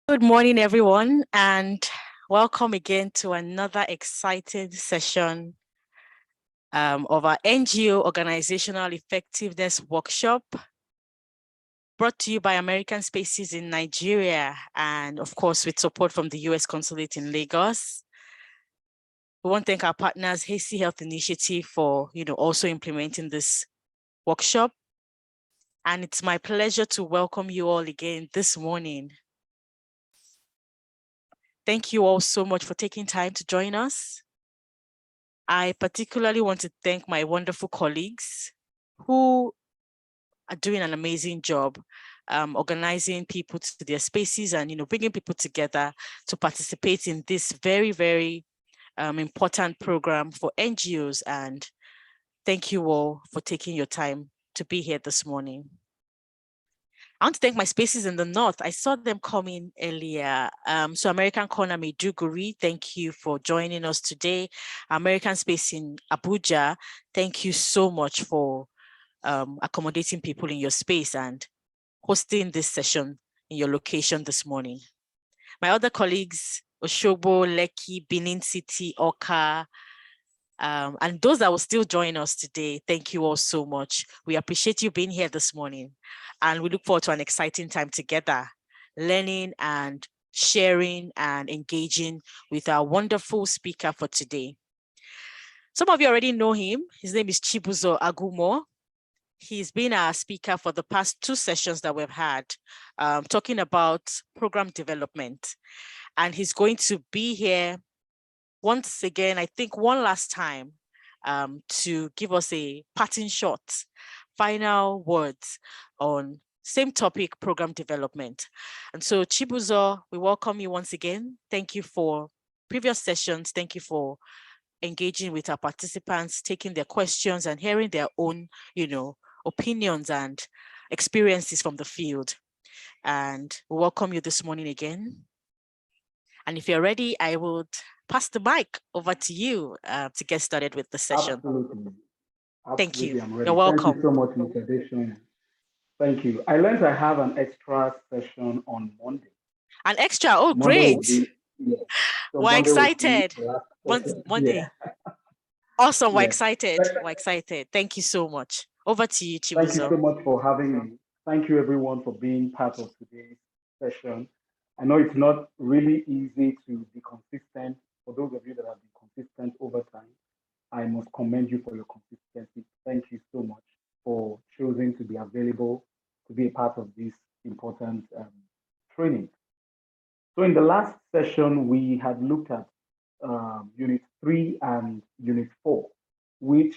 Good morning, everyone, and welcome again to another exciting session of our NGO Organizational Effectiveness Workshop, brought to you by American Spaces in Nigeria, and of course, with support from the US Consulate in Lagos. We want to thank our partners, Hasty Health Initiative, for also implementing this workshop. And it's my pleasure to welcome you all again this morning. Thank you all so much for taking time to join us. I particularly want to thank my wonderful colleagues who are doing an amazing job organizing people to their spaces and bringing people together to participate in this very, very important program for NGOs. And thank you all for taking your time to be here this morning. I want to thank my spaces in the north. I saw them coming earlier. So American Corner Maiduguri, thank you for joining us today. American Space in Abuja, thank you so much for accommodating people in your space and hosting this session in your location this morning. My other colleagues, Oshobo, Lekki, Benin City, Oka, and those that will still join us today, thank you all so much. We appreciate you being here this morning, and we look forward to an exciting time together, learning and sharing and engaging with our wonderful speaker for today. Some of you already know him. His name is Chibuzo Agumo. He's been our speaker for the past 2 sessions that we've had, talking about program development. And he's going to be here once again, I think one last time, to give us a parting shot, final words on same topic, program development. And so Chibuzo, we welcome you once again. Thank you for previous sessions. Thank you for engaging with our participants, taking their questions and hearing their own, opinions and experiences from the field. And we welcome you this morning again. And if you're ready, I would pass the mic over to you to get started with the session. Absolutely. Thank you. I'm ready. You're welcome. Thank you so much, Mr. Deshon. Thank you. I learned I have an extra session on Monday. An extra? Oh, Monday great. Yes. So we're Monday excited. Monday. Yeah. Awesome. We're excited. We're excited. Thank you so much. Over to you, Chibuzo. Thank you so much for having me. Thank you, everyone, for being part of today's session. I know it's not really easy to be consistent. For those of you that have been consistent over time, I must commend you for your consistency. Thank you so much for choosing to be available to be a part of this important training. So in the last session, we had looked at Unit 3 and Unit 4, which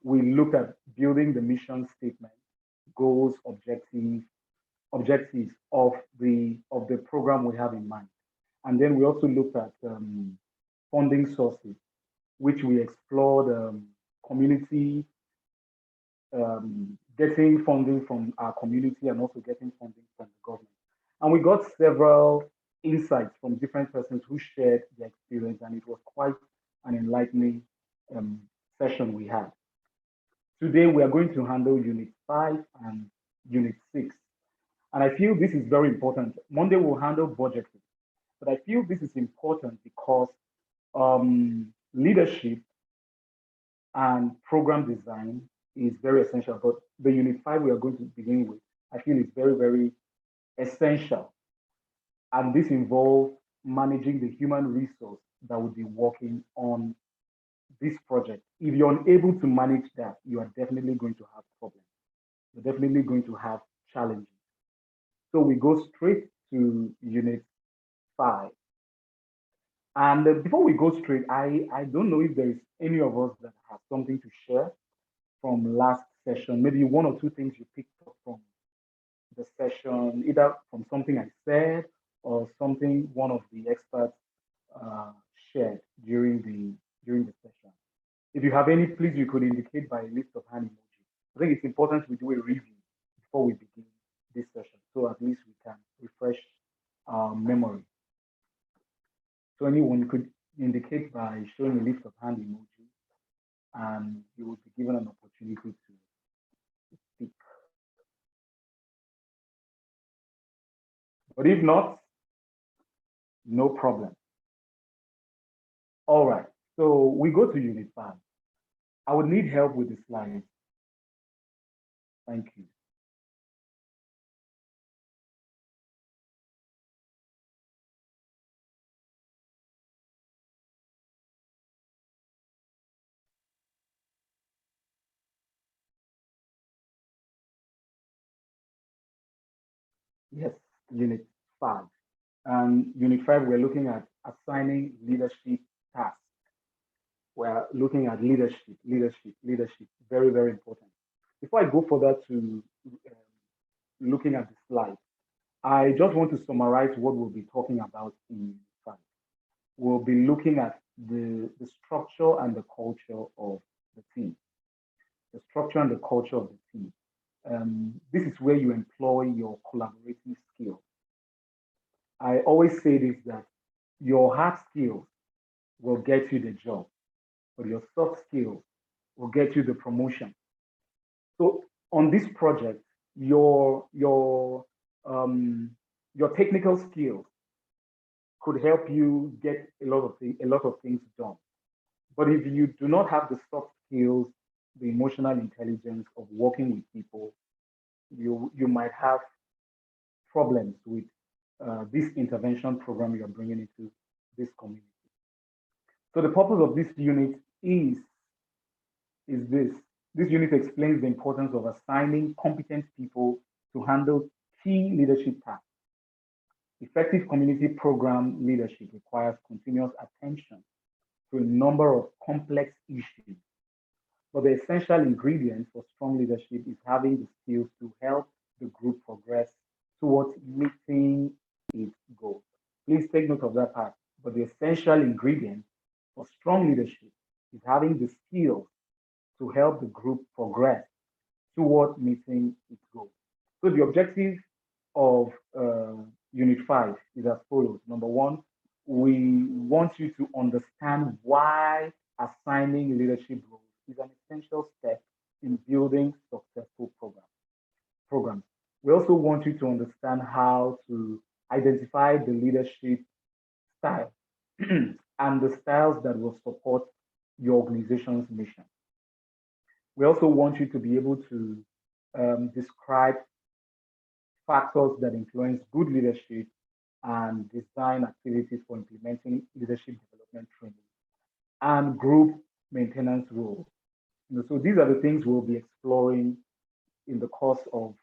we looked at building the mission statement, goals, objectives of the program we have in mind. And then we also looked at funding sources, which we explored community, getting funding from our community and also getting funding from the government. And we got several insights from different persons who shared their experience, and it was quite an enlightening session we had. Today, we are going to handle Unit 5 and Unit 6. And I feel this is very important. Monday, we'll handle budgeting. But I feel this is important because leadership and program design is very essential. But the Unit 5 we are going to begin with, I feel is very, very essential. And this involves managing the human resource that will be working on this project. If you're unable to manage that, you are definitely going to have problems. You're definitely going to have challenges. So we go straight to Unit 5. And before we go straight, I don't know if there is any of us that has something to share from last session. Maybe 1 or 2 things you picked up from the session, either from something I said or something one of the experts shared during the session. If you have any, please, you could indicate by a list of hand emoji. I think it's important we do a review before we begin this session, so at least we can refresh our memory. So anyone could indicate by showing a list of hand emoji, and you will be given an opportunity to speak. But if not, no problem. All right, so we go to Unit 5. I would need help with the slides. Thank you. Yes, Unit 5. And Unit 5, we're looking at assigning leadership tasks. We're looking at leadership. Very, very important. Before I go further to looking at the slide, I just want to summarize what we'll be talking about in Unit 5. We'll be looking at the structure and the culture of the team. The structure and the culture of the team. This is where you employ your collaborative skills. I always say this, that your hard skills will get you the job, but your soft skills will get you the promotion. So on this project, your technical skills could help you get a lot of things done. But if you do not have the soft skills, the emotional intelligence of working with people, you might have problems with this intervention program you're bringing into this community. So the purpose of this unit is this. This unit explains the importance of assigning competent people to handle key leadership tasks. Effective community program leadership requires continuous attention to a number of complex issues. But the essential ingredient for strong leadership is having the skills to help the group progress towards meeting its goals. Please take note of that part. But the essential ingredient for strong leadership is having the skills to help the group progress toward meeting its goals. So the objective of Unit 5 is as follows. Number one, we want you to understand why assigning leadership roles is an essential step in building successful programs. We also want you to understand how to identify the leadership style and the styles that will support your organization's mission. We also want you to be able to describe factors that influence good leadership and design activities for implementing leadership development training and group maintenance roles. So these are the things we'll be exploring in the course of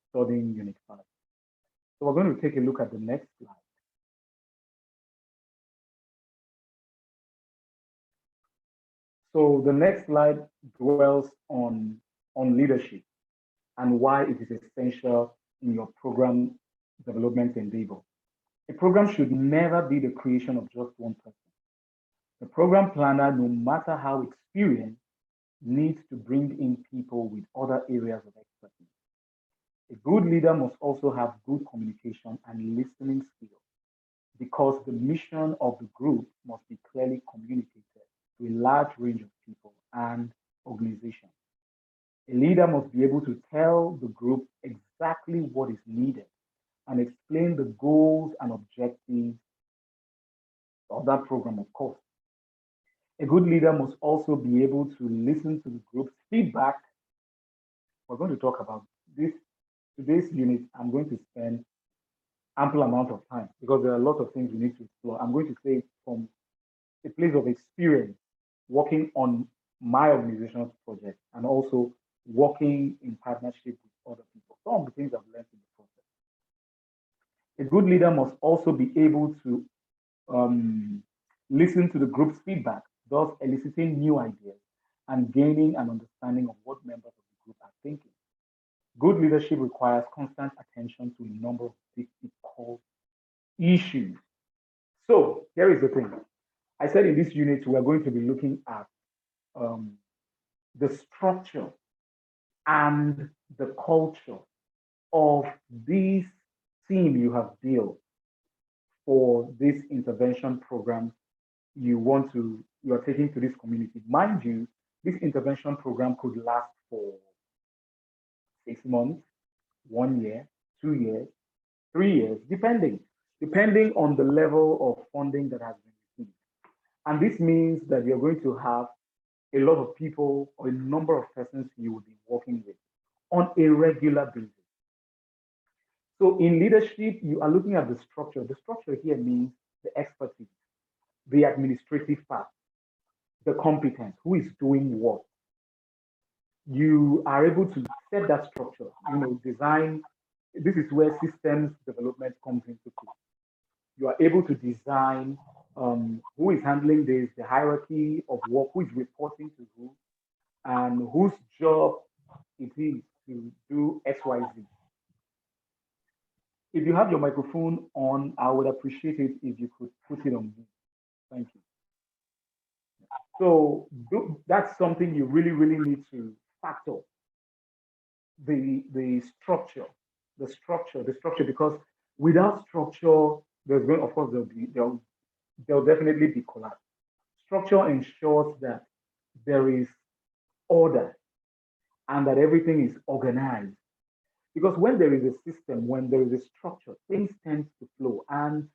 studying Unit 5. So we're going to take a look at the next slide. So the next slide dwells on leadership and why it is essential in your program development endeavor. A program should never be the creation of just one person. The program planner, no matter how experienced, needs to bring in people with other areas of expertise. A good leader must also have good communication and listening skills because the mission of the group must be clearly communicated to a large range of people and organizations. A leader must be able to tell the group exactly what is needed and explain the goals and objectives of that program, of course. A good leader must also be able to listen to the group's feedback. We're going to talk about this. Today's unit, I'm going to spend ample amount of time because there are a lot of things we need to explore. I'm going to say it from a place of experience working on my organization's project and also working in partnership with other people. Some of the things I've learned in the process. A good leader must also be able to listen to the group's feedback, thus eliciting new ideas and gaining an understanding of what members of the group are thinking. Good leadership requires constant attention to a number of difficult issues. So here is the thing. I said in this unit, we are going to be looking at the structure and the culture of this team you have built for this intervention program you are taking to this community. Mind you, this intervention program could last for 6 months, 1 year, 2 years, 3 years, depending on the level of funding that has been received. And this means that you're going to have a lot of people or a number of persons you will be working with on a regular basis. So in leadership, you are looking at the structure. The structure here means the expertise, the administrative part, the competence, who is doing what. You are able to set that structure, design. This is where systems development comes into play. You are able to design who is handling this, the hierarchy of work, who is reporting to who, and whose job it is to do XYZ. If you have your microphone on, I would appreciate it if you could put it on mute. Thank you. So that's something you really, really need to factor. The structure, because without structure, there's going, of course, there'll definitely be collapse. Structure ensures that there is order and that everything is organized. Because when there is a system, when there is a structure, things tend to flow, and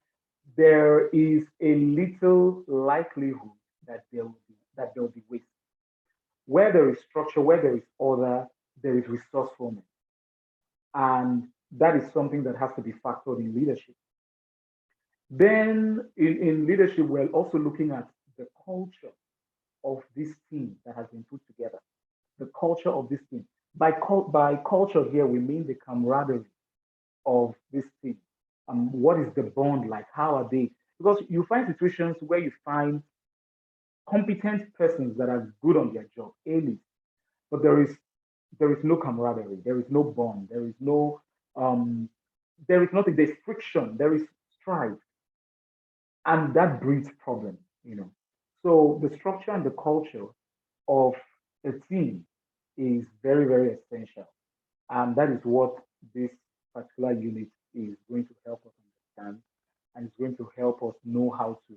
there is a little likelihood that there will be waste. Where there is structure, where there is order, there is resourcefulness. And that is something that has to be factored in leadership. Then in leadership, we're also looking at the culture of this team that has been put together. The culture of this team. By culture here, we mean the camaraderie of this team. What is the bond like? How are they? Because you find situations where you find competent persons that are good on their job, elite, but there is no camaraderie, there is no bond, there is nothing, there's friction, there is strife, and that breeds problems, So the structure and the culture of a team is very, very essential. And that is what this particular unit is going to help us understand, and it's going to help us know how to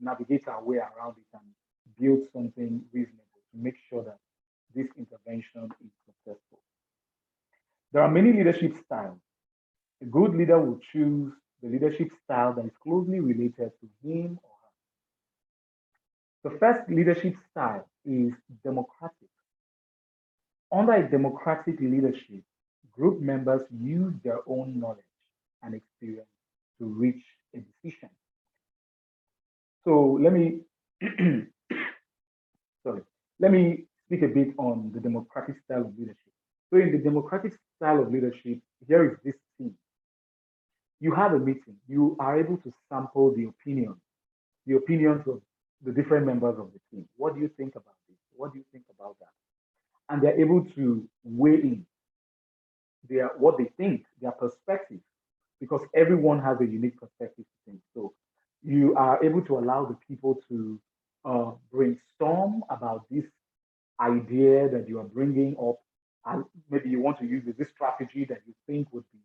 navigate our way around it and build something reasonable to make sure that this intervention is successful. There are many leadership styles. A good leader will choose the leadership style that is closely related to him or her. The first leadership style is democratic. Under a democratic leadership, group members use their own knowledge and experience to reach a decision. So let me speak a bit on the democratic style of leadership. So in the democratic style of leadership, here is this thing. You have a meeting, you are able to sample the opinions of the different members of the team. What do you think about this? What do you think about that? And they're able to weigh in what they think, their perspective, because everyone has a unique perspective to think. So you are able to allow the people to brainstorm about this idea that you are bringing up, and maybe you want to use this strategy that you think would be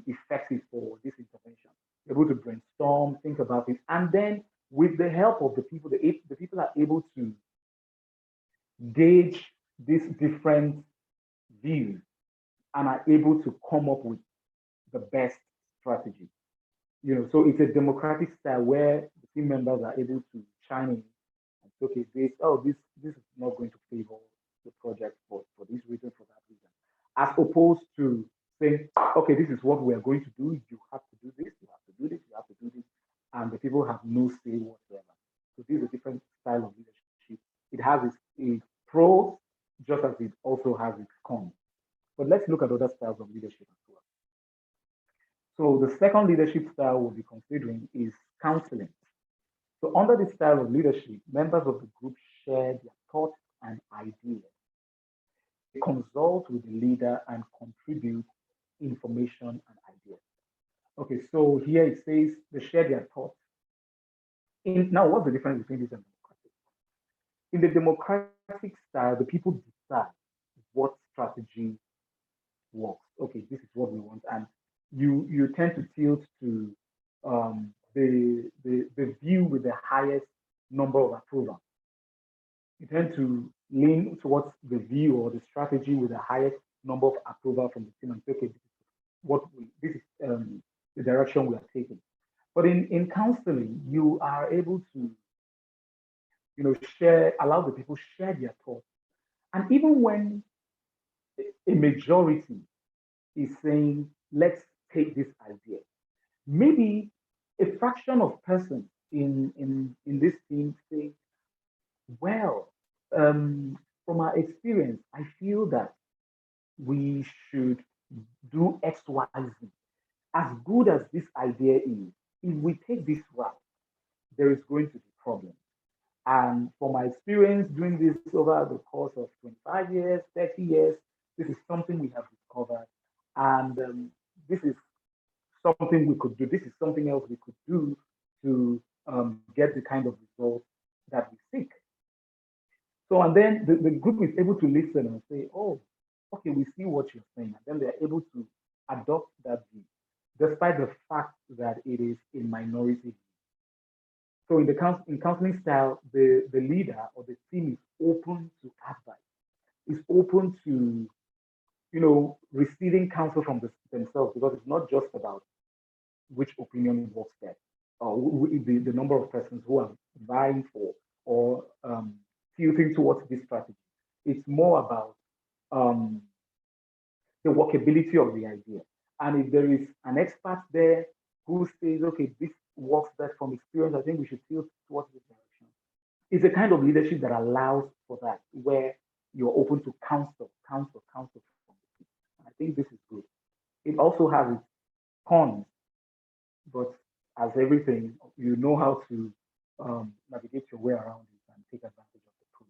effective for this intervention. You're able to brainstorm, think about it, and then with the help of the people, the people are able to gauge these different views and are able to come up with the best strategy. So it's a democratic style where the team members are able to chime in and say, okay, this is not going to favor the project for this reason, for that reason, as opposed to saying, okay, this is what we are going to do. You have to do this, you have to do this, you have to do this, and the people have no say whatsoever. So this is a different style of leadership. It has its pros, just as it also has its cons. But let's look at other styles of leadership as well. So the second leadership style we'll be considering is counseling. So under this style of leadership, members of the group share their thoughts and ideas. They consult with the leader and contribute information and ideas. Okay, so here it says they share their thoughts. Now, what's the difference between this and democratic? In the democratic style, the people decide what strategy works. Okay, this is what we want, and you tend to tilt to the view with the highest number of approval. You tend to lean towards the view or the strategy with the highest number of approval from the team and say, okay, this is the direction we are taking. But in counseling, you are able to, allow the people share their thoughts. And even when a majority is saying, let's take this idea, maybe a fraction of persons in this team say, well, from our experience, I feel that we should do X, Y, Z. As good as this idea is, if we take this route, there is going to be problems. And from my experience doing this over the course of 25 years, 30 years, this is something we have discovered. And this is something we could do. This is something else we could do to get the kind of results that we seek. So, and then the group is able to listen and say, oh, okay, we see what you're saying. And then they're able to adopt that view, despite the fact that it is a minority. So in counseling style, the leader or the team is open to advice, is open to, receiving counsel from themselves, because it's not just about which opinion works best, or the number of persons who are vying for or tilting towards this strategy. It's more about the workability of the idea. And if there is an expert there who says, okay, this works best from experience, I think we should tilt towards this direction. It's a kind of leadership that allows for that, where you're open to counsel from the people. I think this is good. It also has its cons, but as everything, you know how to navigate your way around it and take advantage of the tool.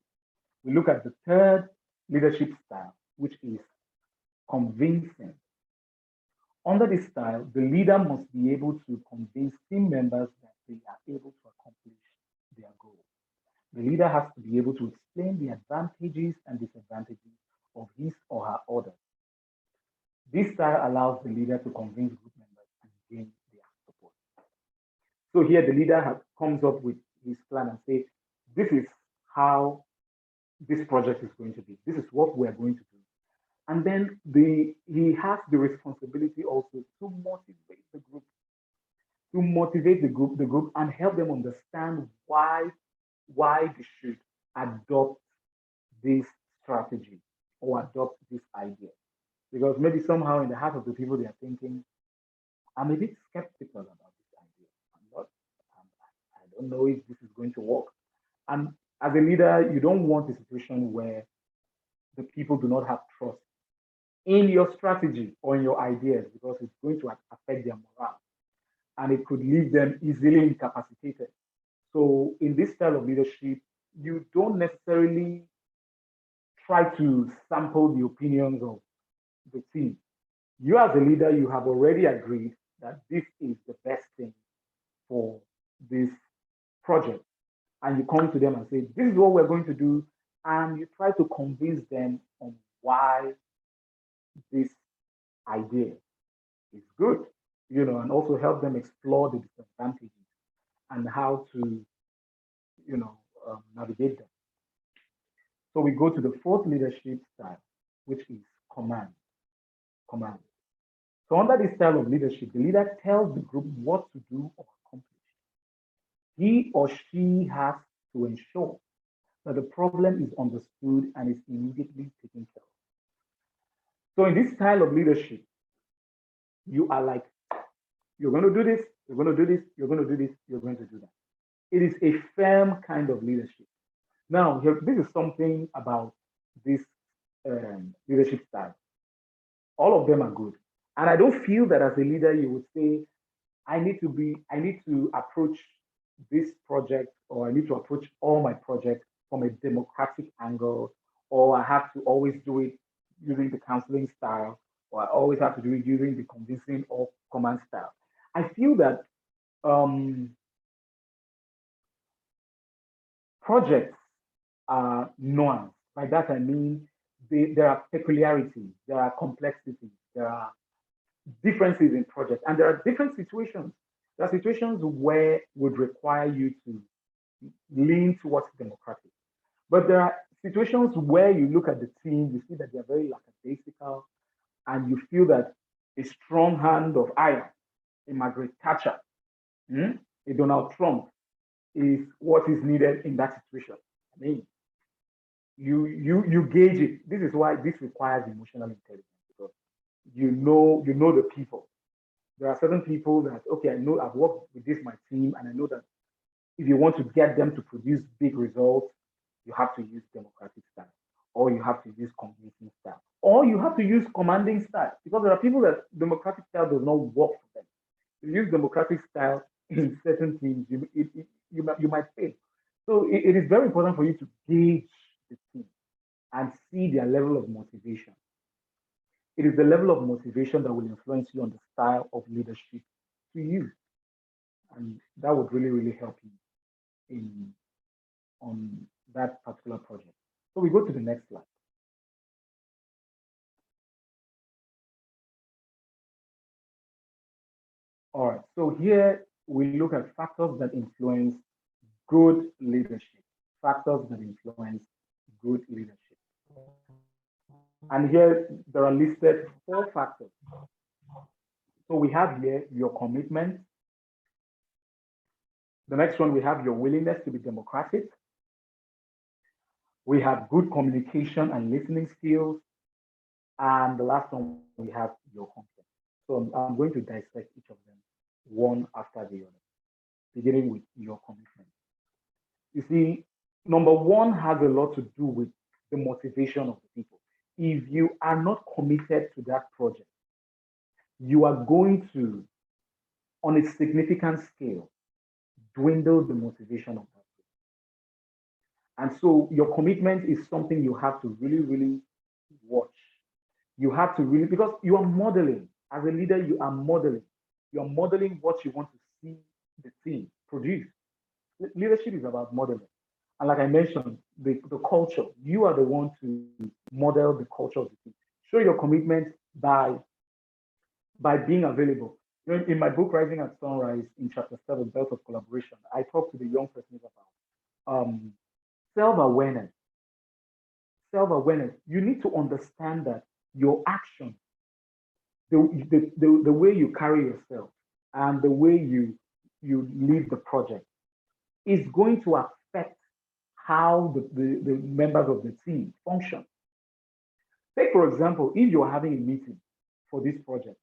We look at the third leadership style, which is convincing. Under this style, the leader must be able to convince team members that they are able to accomplish their goal. The leader has to be able to explain the advantages and disadvantages of his or her orders. This style allows the leader to convince group members and gain their support. So here the leader comes up with his plan and says, this is how this project is going to be. This is what we are going to do. And then he has the responsibility also to motivate the group, and help them understand why they should adopt this strategy or adopt this idea. Because maybe somehow in the heart of the people, they are thinking, I'm a bit skeptical about this idea. I don't know if this is going to work. And as a leader, you don't want a situation where the people do not have trust in your strategy or in your ideas, because it's going to affect their morale and it could leave them easily incapacitated. So in this style of leadership, you don't necessarily try to sample the opinions of the team. You as a leader, you have already agreed that this is the best thing for this project. And you come to them and say, this is what we're going to do. And you try to convince them on why this idea is good, and also help them explore the disadvantages and how to, navigate them. So we go to the fourth leadership style, which is command. Command. So under this style of leadership, the leader tells the group what to do or accomplish. He or she has to ensure that the problem is understood and is immediately taken care of. So in this style of leadership, you are like, you're going to do this, you're going to do this, you're going to do this, you're going to do that. It is a firm kind of leadership. Now, this is something about this leadership style. All of them are good. And I don't feel that as a leader, you would say, I need to approach this project, or I need to approach all my projects from a democratic angle, or I have to always do it using the counseling style, or I always have to do it using the convincing or command style. I feel that projects are nuanced. By that I mean there are peculiarities, there are complexities, there are differences in projects, and there are different situations. There are situations where would require you to lean towards democratic. But there are situations where you look at the team, you see that they're very lackadaisical, and you feel that a strong hand of iron, a Margaret Thatcher, a Donald Trump is what is needed in that situation. I mean, you gauge it. This is why this requires emotional intelligence, because you know the people. There are certain people that, okay, I know I've worked with this my team, and I know that if you want to get them to produce big results, you have to use democratic style, or you have to use convincing style, or you have to use commanding style, because there are people that democratic style does not work for them. If you use democratic style in certain teams, you might fail. So it is very important for you to gauge the team and see their level of motivation. It is the level of motivation that will influence you on the style of leadership to use. And that would really, really help you in on that particular project. So we go to the next slide. All right, so here we look at factors that influence good leadership, factors that influence good leadership. And here there are listed 4 factors. So we have here your commitment. The next one, we have your willingness to be democratic. We have good communication and listening skills. And the last one, we have your competence. So I'm going to dissect each of them one after the other, beginning with your commitment. You see, number one has a lot to do with the motivation of the people. If you are not committed to that project, you are going to, on a significant scale, dwindle the motivation of that person. And so your commitment is something you have to really, really watch. You have to really, because you are modeling. As a leader, you are modeling. You are modeling what you want to see the team produce. Leadership is about modeling. And like I mentioned, the culture, you are the one to model the culture of the team. Show your commitment by being available. You know, in my book, Rising at Sunrise, in chapter 7, Belt of Collaboration, I talk to the young persons about self-awareness. Self-awareness. You need to understand that your action, the way you carry yourself and the way you lead the project is going to affect how the members of the team function. Take, for example, if you're having a meeting for this project,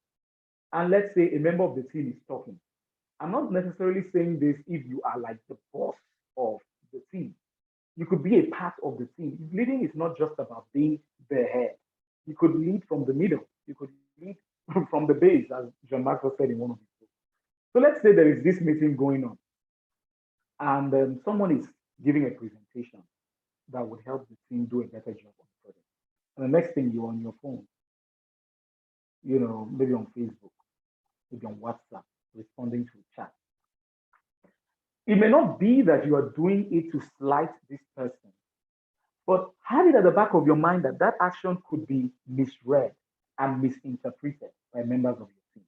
and let's say a member of the team is talking. I'm not necessarily saying this if you are like the boss of the team. You could be a part of the team. Leading is not just about being the head. You could lead from the middle. You could lead from the base, as John Maxwell said in one of his books. So let's say there is this meeting going on, and someone is giving a presentation that would help the team do a better job on the project. And the next thing, you're on your phone, you know, maybe on Facebook, maybe on WhatsApp, responding to a chat. It may not be that you are doing it to slight this person, but have it at the back of your mind that that action could be misread and misinterpreted by members of your team.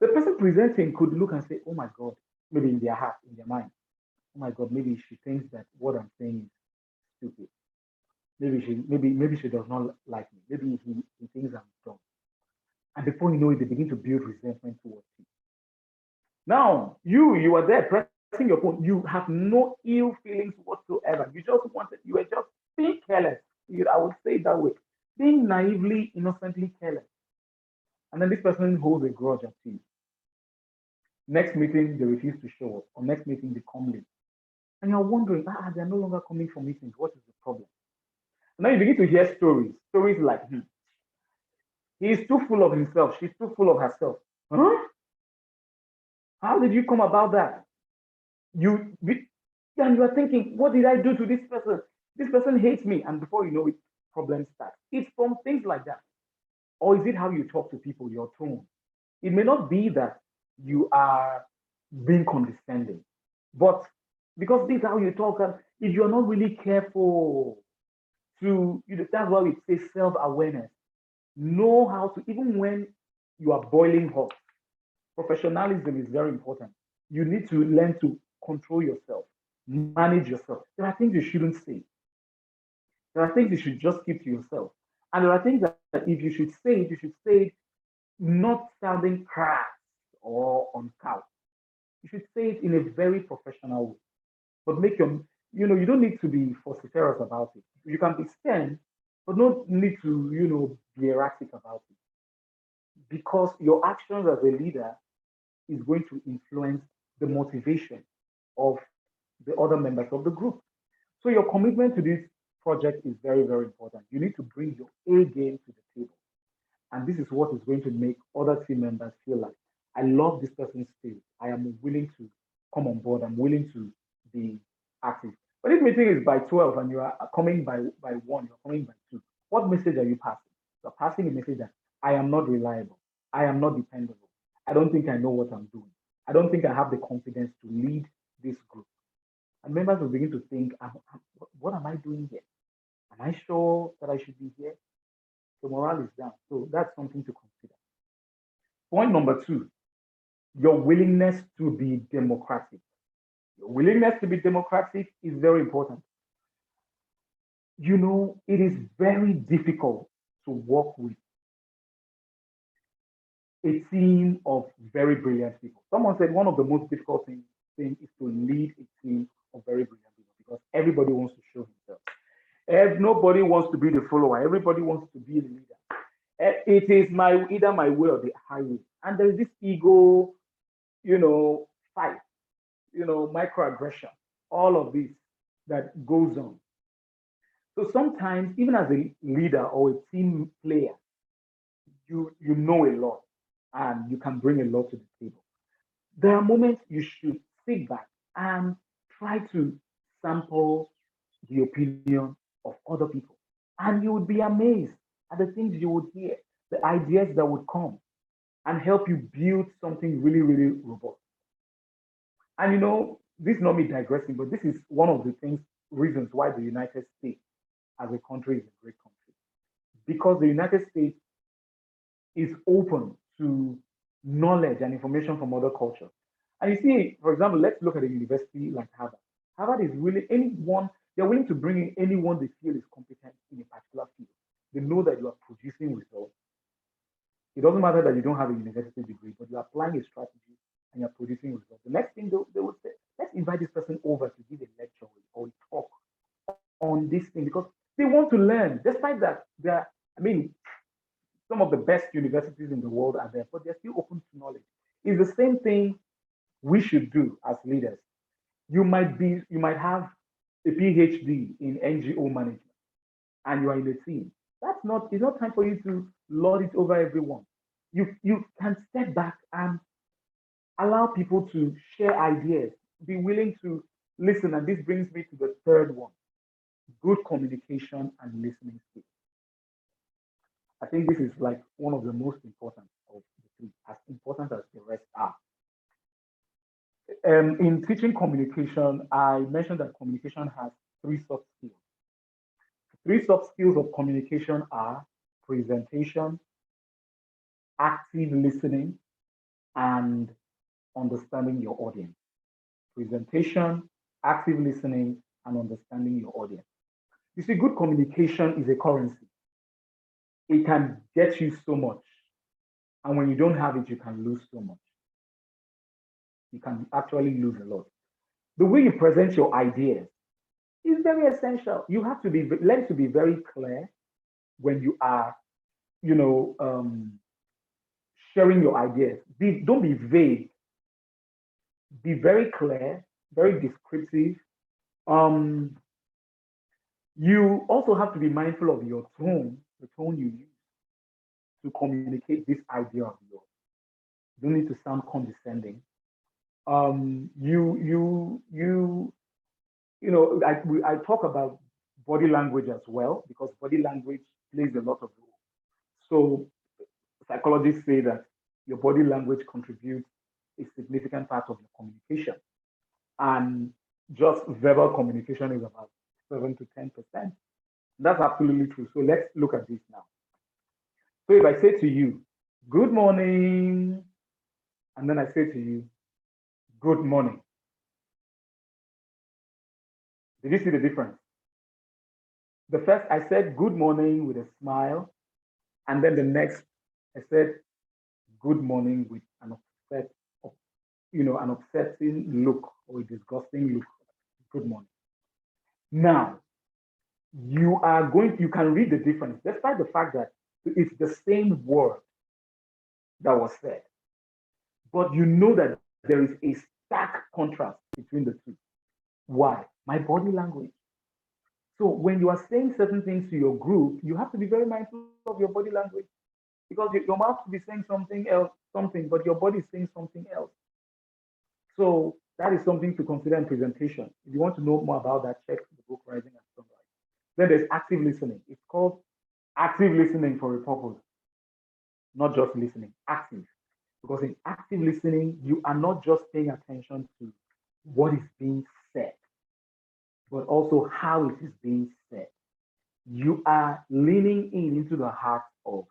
The person presenting could look and say, oh my God, maybe in their heart, in their mind, oh my God, maybe she thinks that what I'm saying is stupid. Maybe she does not like me. Maybe he thinks I'm dumb. And before you know it, they begin to build resentment towards you. Now, you are there pressing your phone. You have no ill feelings whatsoever. You were just being careless. I would say it that way. Being naively, innocently careless. And then this person holds a grudge at you. Next meeting, they refuse to show up. Or next meeting, they come late. And you're wondering, they're no longer coming for meetings. What is the problem? And now you begin to hear stories like, he's too full of himself. She's too full of herself. Huh? How did you come about that? And you are thinking, what did I do to this person? This person hates me. And before you know it, problems start. It's from things like that. Or is it how you talk to people, your tone? It may not be that you are being condescending, but because this is how you talk, and if you're not really careful that's why we say self-awareness. Know how to, even when you are boiling hot, professionalism is very important. You need to learn to control yourself, manage yourself. There are things you shouldn't say. There are things you should just keep to yourself. And there are things that if you should say it not sounding crass or uncouth. You should say it in a very professional way, but make your, you don't need to be vociferous about it. You can be stern, but not need to, be erratic about it, because your actions as a leader is going to influence the motivation of the other members of the group. So your commitment to this project is very, very important. You need to bring your A game to the table. And this is what is going to make other team members feel like, I love this person's spirit. I am willing to come on board. I'm willing to be active. But if meeting is by 12 and you are coming by 1, you're coming by 2, what message are you passing? You're passing a message that I am not reliable. I am not dependable. I don't think I know what I'm doing. I don't think I have the confidence to lead this group. And members will begin to think, what am I doing here? Am I sure that I should be here? The morale is down. So that's something to consider. Point number 2, your willingness to be democratic. Your willingness to be democratic is very important. It is very difficult to work with a team of very brilliant people. Someone said one of the most difficult things is to lead a team of very brilliant people, because everybody wants to show himself. Nobody wants to be the follower. Everybody wants to be the leader. It is either my way or the highway. And there's this ego, fight, microaggression, all of this that goes on. So sometimes, even as a leader or a team player, you know a lot and you can bring a lot to the table. There are moments you should sit back and try to sample the opinion of other people. And you would be amazed at the things you would hear, the ideas that would come and help you build something really, really robust. And this is not me digressing, but this is one of the reasons why the United States as a country is a great country. Because the United States is open to knowledge and information from other cultures. And you see, for example, let's look at a university like Harvard. Harvard is really they're willing to bring in anyone they feel is competent in a particular field. They know that you are producing results. It doesn't matter that you don't have a university degree, but you're applying a strategy and you're producing results. The next thing they would say, let's invite this person over to give a lecture or a talk on this thing, because they want to learn. Despite that, some of the best universities in the world are there, but they're still open to knowledge. It's the same thing we should do as leaders. You might have a PhD in NGO management and you are in a team. It's not time for you to lord it over everyone. You can step back and allow people to share ideas, be willing to listen. And this brings me to the third one, good communication and listening skills. I think this is like one of the most important of the three, as important as the rest are. In teaching communication, I mentioned that communication has 3 soft skills. 3 soft skills of communication are presentation, active listening, and understanding your audience. Presentation, active listening, and understanding your audience. You see, good communication is a currency. It can get you so much. And when you don't have it, you can lose so much. You can actually lose a lot. The way you present your ideas is very essential. You have to learn to be very clear when you are, sharing your ideas. Don't be vague. Be very clear, very descriptive. You also have to be mindful of your tone, the tone you use to communicate this idea of yours. You don't need to sound condescending. I talk about body language as well, because body language plays a lot of role. So psychologists say that your body language contributes a significant part of your communication. And just verbal communication is about 7 to 10%. That's absolutely true. So let's look at this now. So if I say to you, good morning, and then I say to you, good morning. Did you see the difference? The first, I said good morning with a smile. And then the next, I said good morning with an upset, an upsetting look or a disgusting look. Good morning. Now, you can read the difference, despite the fact that it's the same word that was said, but you know that there is a stark contrast between the two. Why? My body language. So when you are saying certain things to your group, you have to be very mindful of your body language because your mouth could be saying something else, something, but your body is saying something else. So that is something to consider in presentation. If you want to know more about that, check the book Rising and Sunrise. Then there's active listening. It's called active listening for a purpose, not just listening, active. Because in active listening, you are not just paying attention to what is being said, but also how it is being said. You are leaning in into the heart of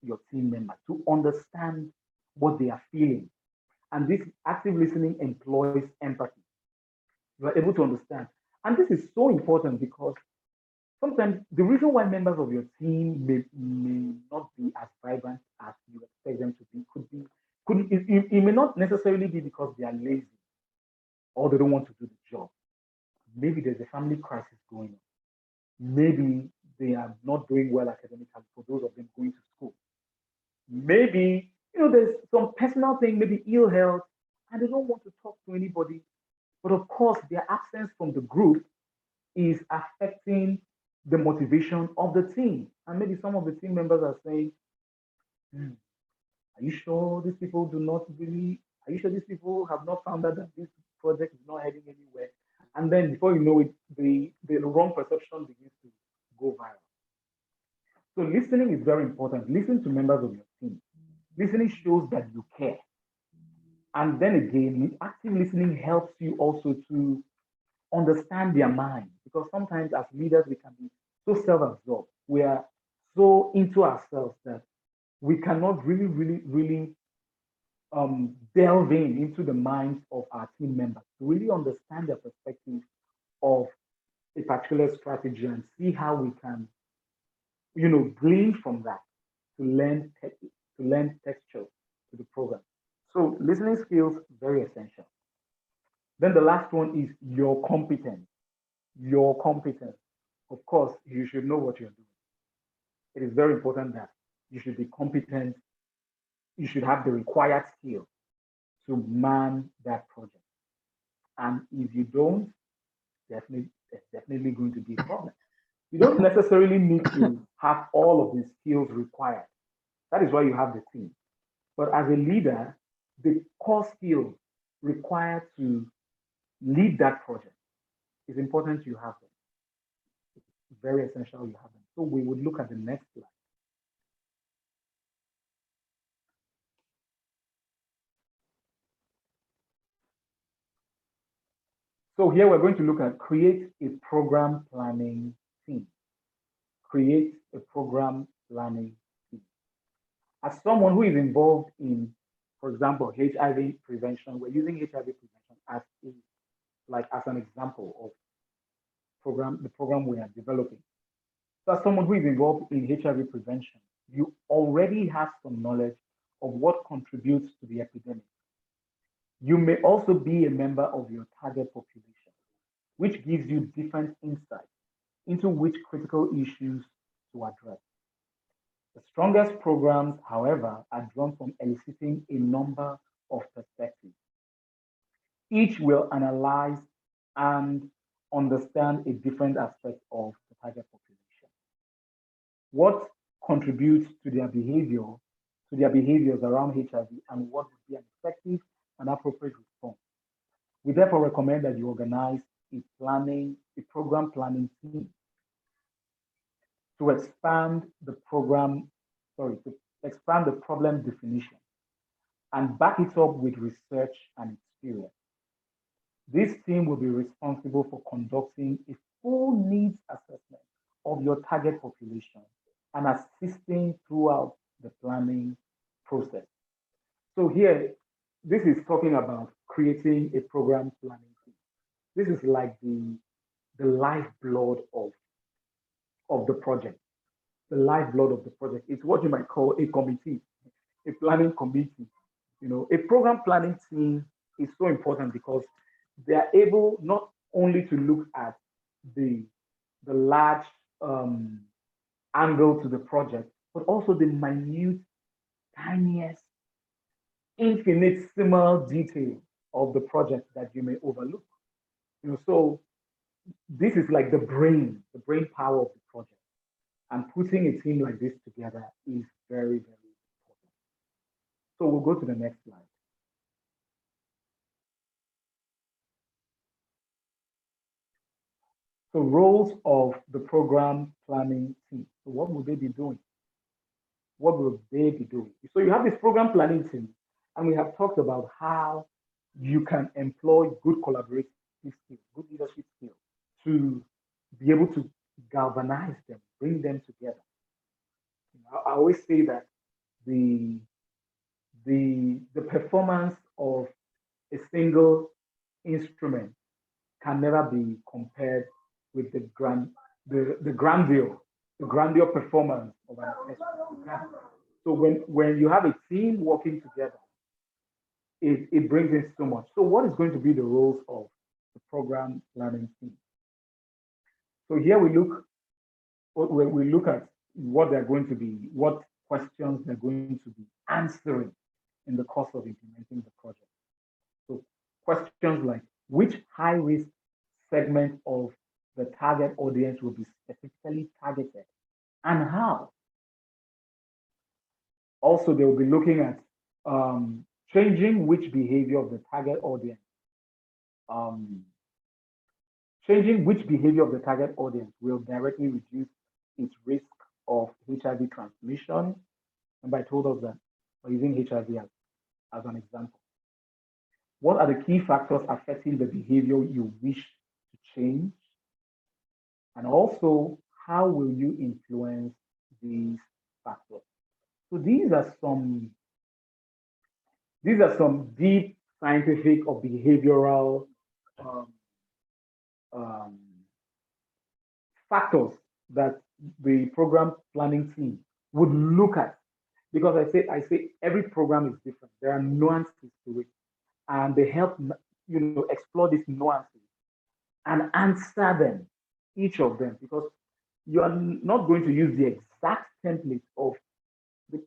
your team member to understand what they are feeling. And this active listening employs empathy. You are able to understand. And this is so important because sometimes the reason why members of your team may not be as vibrant as you expect them to be it may not necessarily be because they are lazy or they don't want to do the job. Maybe there's a family crisis going on. Maybe they are not doing well academically for those of them going to school. Maybe there's some personal thing, maybe ill health, and they don't want to talk to anybody. But of course, their absence from the group is affecting the motivation of the team. And maybe some of the team members are saying, are you sure these people are you sure these people have not found out that this project is not heading anywhere? And then before you know it, the wrong perception begins to go viral. So listening is very important. Listen to members of your team. Listening shows that you care. And then again, active listening helps you also to understand their mind. Because sometimes as leaders, we can be so self-absorbed. We are so into ourselves that we cannot really delve into the minds of our team members to really understand their perspective of a particular strategy and see how we can, glean from that to lend texture to the program. So listening skills very essential. Then the last one is your competence. Your competence. Of course, you should know what you're doing. It is very important that you should be competent. You should have the required skill to man that project. And if you don't, there's definitely going to be a problem. You don't necessarily need to have all of the skills required. That is why you have the team. But as a leader, the core skills required to lead that project is important you have them. It's very essential you have them. So we would look at the next slide. So here we're going to look at create a program planning team. Create a program planning team. As someone who is involved in, for example, HIV prevention, we're using HIV prevention as an example of the program we are developing. So as someone who is involved in HIV prevention, you already have some knowledge of what contributes to the epidemic. You may also be a member of your target population, which gives you different insights into which critical issues to address. The strongest programs, however, are drawn from eliciting a number of perspectives. Each will analyze and understand a different aspect of the target population. What contributes to their behaviors around HIV, and what would be an effective and appropriate response. We therefore recommend that you organize a program planning team to expand the problem definition and back it up with research and experience. This team will be responsible for conducting a full needs assessment of your target population and assisting throughout the planning process. So here, this is talking about creating a program planning team. This is like the lifeblood of the project. The lifeblood of the project. It's what you might call a committee. a planning committee. A program planning team is so important because they are able not only to look at the large angle to the project, but also the minute, tiniest, infinitesimal detail of the project that you may overlook. So this is like the brain power of the project. And putting a team like this together is very, very important. So we'll go to the next slide. So roles of the program planning team. So what will they be doing? What will they be doing? So you have this program planning team, and we have talked about how you can employ good collaborative skills, good leadership skills to be able to galvanize them, bring them together. I always say that the performance of a single instrument can never be compared with the grandeur performance of an orchestra. So when you have a team working together, it brings in so much. So what is going to be the roles of the program planning team? So here we look at what they're going to be, what questions they're going to be answering in the course of implementing the project. So questions like, which high-risk segment of the target audience will be specifically targeted and how? Also, they will be looking at changing which behavior of the target audience. Changing which behavior of the target audience will directly reduce its risk of HIV transmission. And I told us that we're using HIV as an example. What are the key factors affecting the behavior you wish to change? And also, how will you influence these factors? So these are some deep scientific or behavioral factors that the program planning team would look at, because I say every program is different. There are nuances to it, and they help explore these nuances and answer them, each of them, because you are not going to use the exact template of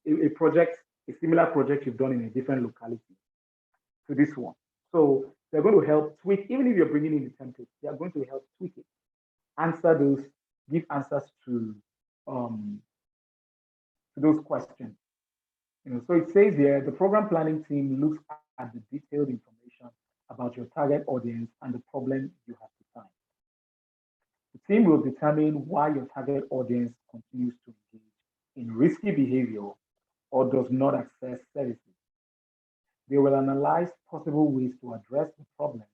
a project, a similar project you've done in a different locality to this one. So they're going to help tweak, even if you're bringing in the template, they are going to help tweak it, answer those, give answers to those questions. So it says here, the program planning team looks at the detailed information about your target audience and the problem you have defined. The team will determine why your target audience continues to engage in risky behavior or does not access services. They will analyze possible ways to address the problem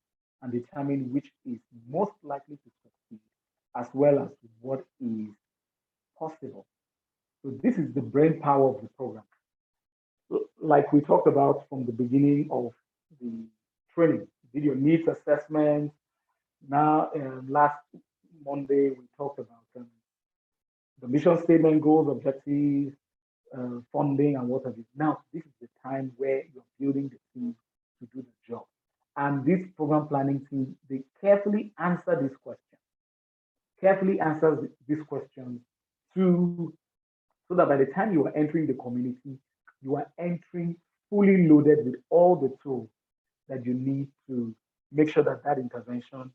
and determine which is most likely to succeed, as well as what is possible. So this is the brain power of the program. Like we talked about from the beginning of the training, did your needs assessment. Now, last Monday, we talked about the mission statement, goals, objectives, funding, and what have you. Now, this is the time where you're building the team to do the job. And this program planning team, they carefully answer this question, so that by the time you are entering the community, you are entering fully loaded with all the tools that you need to make sure that that intervention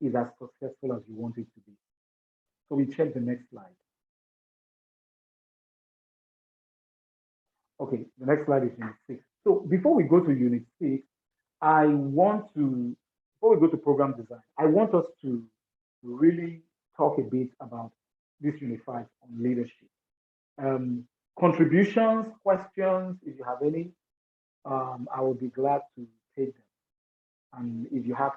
is as successful as you want it to be. So we check the next slide. Okay, the next slide is Unit 6. So before we go to Unit 6, before we go to program design, I want us to really talk a bit about this Unit 5 on leadership. Contributions, questions, if you have any, I will be glad to take them. And if you have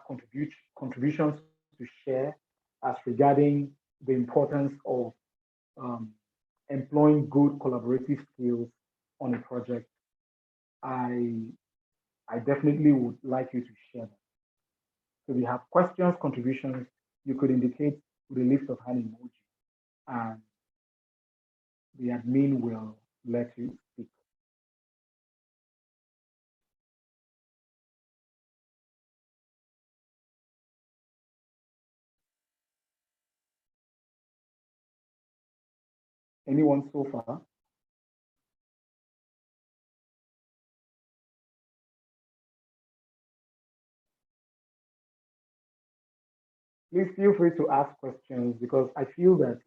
contributions to share as regarding the importance of employing good collaborative skills on a project, I definitely would like you to share them. So if you have questions, contributions, you could indicate with a lift of hand emoji, and the admin will let you speak. Anyone so far? Please feel free to ask questions because I feel that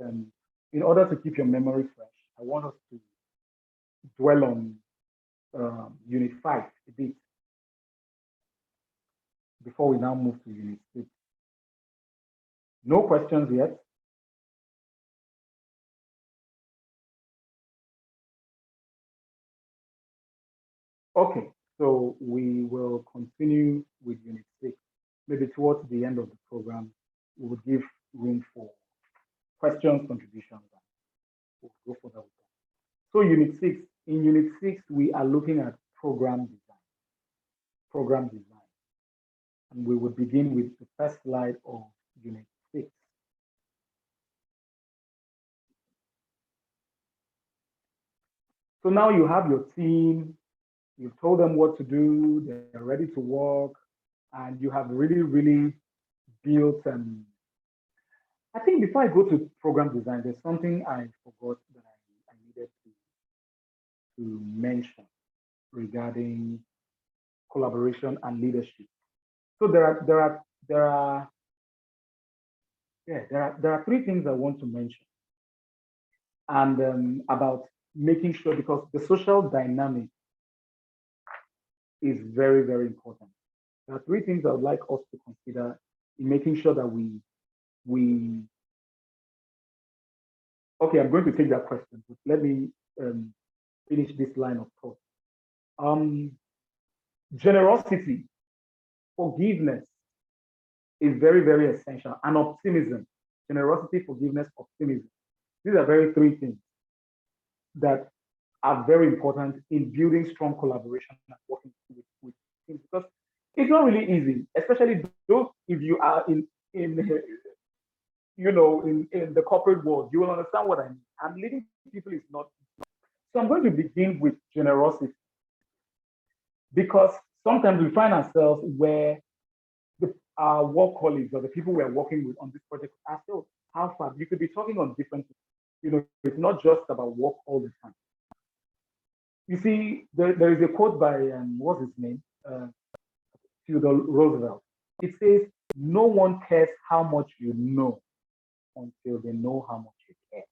in order to keep your memory fresh, I want us to dwell on Unit 5 a bit before we now move to Unit 6. No questions yet? Okay, so we will continue with Unit 6. Maybe towards the end of the program, we will give room for questions, contributions, and we'll go further with that. So Unit 6, in Unit 6, we are looking at program design. Program design. And we will begin with the first slide of Unit 6. So now you have your team, you've told them what to do, they're ready to work, and you have really, really built. I think before I go to program design, there's something I forgot that I needed to mention regarding collaboration and leadership. So there are three things I want to mention, and about making sure, because the social dynamic is very, very important. There are three things I would like us to consider in making sure that we okay, I'm going to take that question, but let me finish this line of thought. Generosity, forgiveness is very, very essential, and optimism. Generosity, forgiveness, optimism. These are very three things that are very important in building strong collaboration and working with teams, because it's not really easy, especially those if you are in in the corporate world, you will understand what I mean. And leading people is not. So I'm going to begin with generosity, because sometimes we find ourselves where our work colleagues or the people we are working with on this project are still, how far? You could be talking on different things. It's not just about work all the time. You see, there is a quote by, what's his name? Theodore Roosevelt. It says, no one cares how much you know until they know how much you care.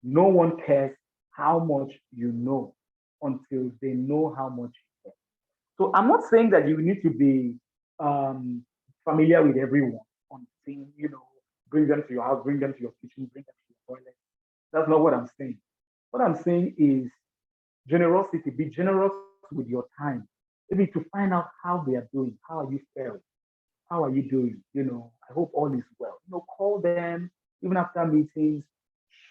No one cares how much you know until they know how much you care. So I'm not saying that you need to be familiar with everyone on the team, bring them to your house, bring them to your kitchen, bring them to your toilet. That's not what I'm saying. What I'm saying is generosity. Be generous with your time, maybe to find out how they are doing. How are you faring? How are you doing? I hope all is well. Call them even after meetings.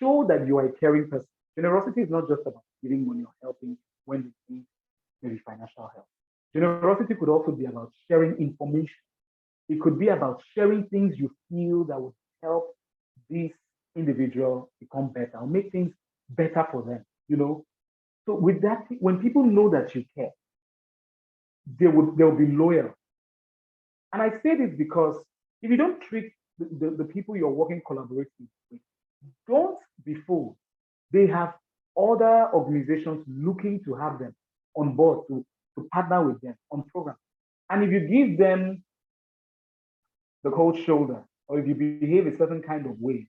Show that you are a caring person. Generosity is not just about giving money or helping when they need maybe financial help. Generosity could also be about sharing information. It could be about sharing things you feel that would help this individual become better or make things better for them. So with that, when people know that you care, they'll be loyal. And I say this because if you don't treat the people you're working collaboratively with, don't be fooled. They have other organizations looking to have them on board to partner with them on programs. And if you give them the cold shoulder, or if you behave a certain kind of way,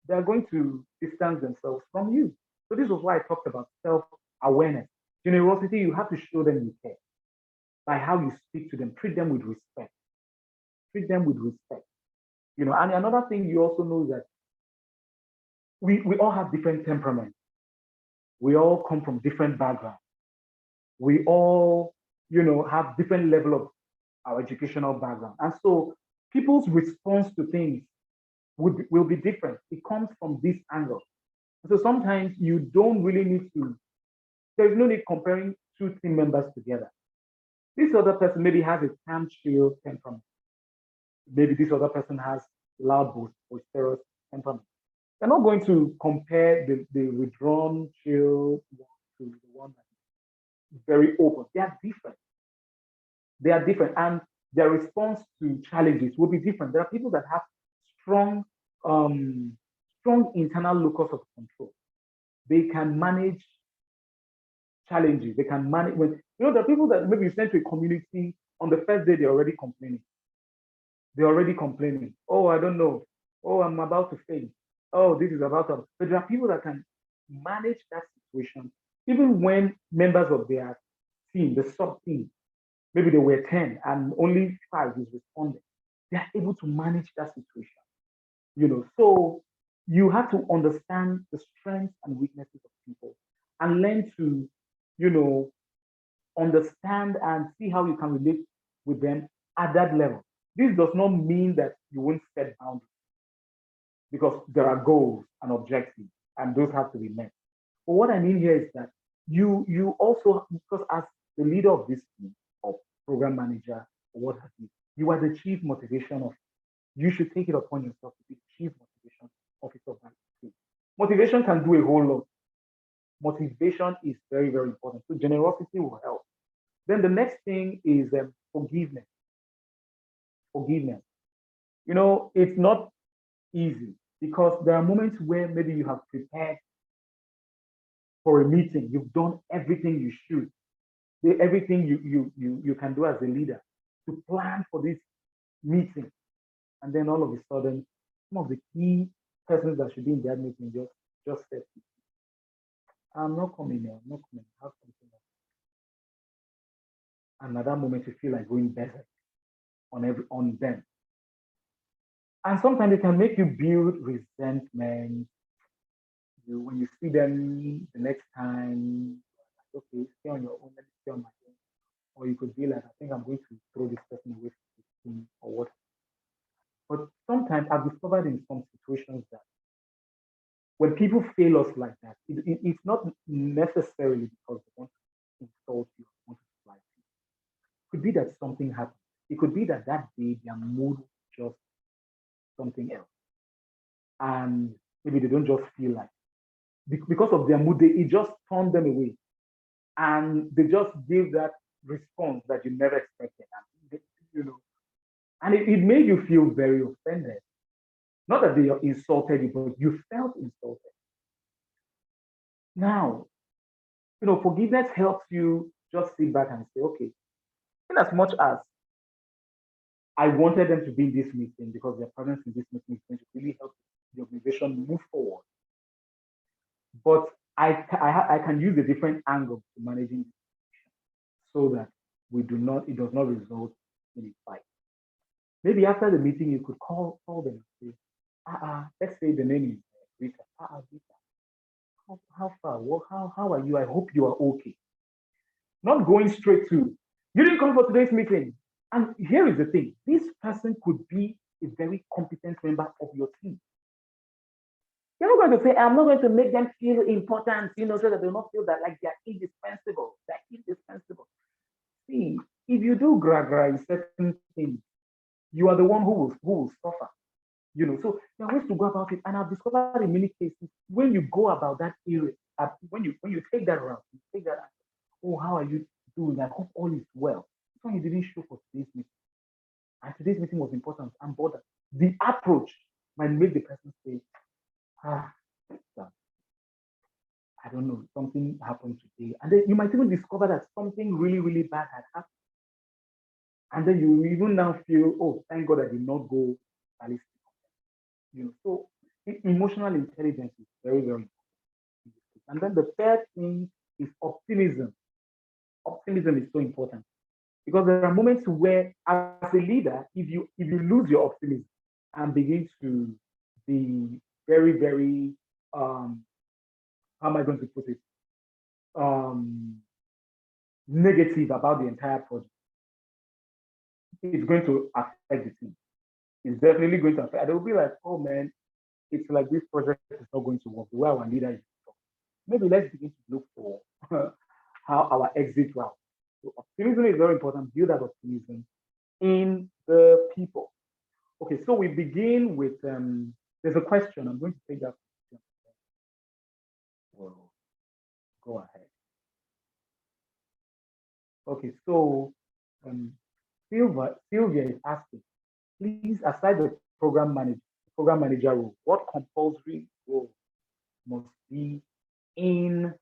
they're going to distance themselves from you. So this was why I talked about self-awareness. Generosity, you have to show them you care by how you speak to them. Treat them with respect. Treat them with respect. And another thing you also know is that we all have different temperaments. We all come from different backgrounds. We all, have different level of our educational background. And so people's response to things will be different. It comes from this angle. So sometimes you don't really need to, there's no need comparing two team members together. This other person maybe has a calm, chill temperament. Maybe this other person has loud, boisterous temperament. They're not going to compare the withdrawn, chill one to the one that is very open. They are different. They are different, and their response to challenges will be different. There are people that have strong internal locus of control. they can manage challenges. They can manage when the people that maybe you send to a community on the first day, they're already complaining. They're already complaining. Oh, I don't know. Oh, I'm about to fail. Oh, this is about to. But there are people that can manage that situation, even when members of their team, the sub team, maybe they were 10 and only 5 is responding. They are able to manage that situation. So you have to understand the strengths and weaknesses of people and learn to, understand and see how you can relate with them at that level. This does not mean that you won't set boundaries because there are goals and objectives, and those have to be met. But what I mean here is that you also, because as the leader of this team or program manager or what have you, you are the chief motivation officer. You should take it upon yourself to be chief motivation officer of that team. Motivation can do a whole lot. Motivation is very, very important. So generosity will help. Then the next thing is forgiveness. Forgiveness. It's not easy because there are moments where maybe you have prepared for a meeting, you've done everything you should, everything you can do as a leader to plan for this meeting, and then all of a sudden, some of the key persons that should be in that meeting just said, "I'm not coming here. I'm not coming. I have something else." And at that moment, you feel like going better on them. And sometimes it can make you build resentment. When you see them the next time, like, okay, stay on your own, let me stay on my own. Or you could be like, I think I'm going to throw this person away from this team or what. But sometimes I've discovered in some situations that when people fail us like that, it's not necessarily because they want to insult you or want to slight you. It could be that something happened. It could be that day their mood was just something else. And maybe they don't just feel like because of their mood, it just turned them away. And they just gave that response that you never expected. And it made you feel very offended. Not that they insulted you, but you felt insulted. Now, forgiveness helps you just sit back and say, okay, in as much as I wanted them to be in this meeting because their presence in this meeting is going to really help the organization move forward. But I can use a different angle to managing so that it does not result in a fight. Maybe after the meeting, you could call them and say, let's say the name is Rita. Rita, how far? How are you? I hope you are okay. Not going straight to, you didn't come for today's meeting. And here is the thing, this person could be a very competent member of your team. You're not going to say, I'm not going to make them feel important, so that they don't feel that like they're indispensable. They're indispensable. See, if you do gra in certain things, you are the one who will suffer. So there are ways to go about it. And I've discovered in many cases, when you go about that area, when you take that route, you take that, oh, how are you doing? I hope all is well. That's why you didn't show for today's meeting. And today's meeting was important. I'm bothered. The approach might make the person say, I don't know, something happened today. And then you might even discover that something really, really bad had happened. And then you even now feel, oh, thank God I did not go ballistic. So emotional intelligence is very, very important. And then the third thing is optimism. Optimism is so important because there are moments where, as a leader, if you lose your optimism and begin to be very, very how am I going to put it? Negative about the entire project, it's going to affect the team. It's definitely going to affect. They'll be like, oh man, it's like this project is not going to work. The way our leader is. Maybe let's begin to look for how our exit route. So optimism is very important. Build that optimism in the people. Okay, so we begin with there's a question. I'm going to take that question. Well, go ahead. Okay, so Sylvia is asking, please, aside the program manager role, what compulsory role must be in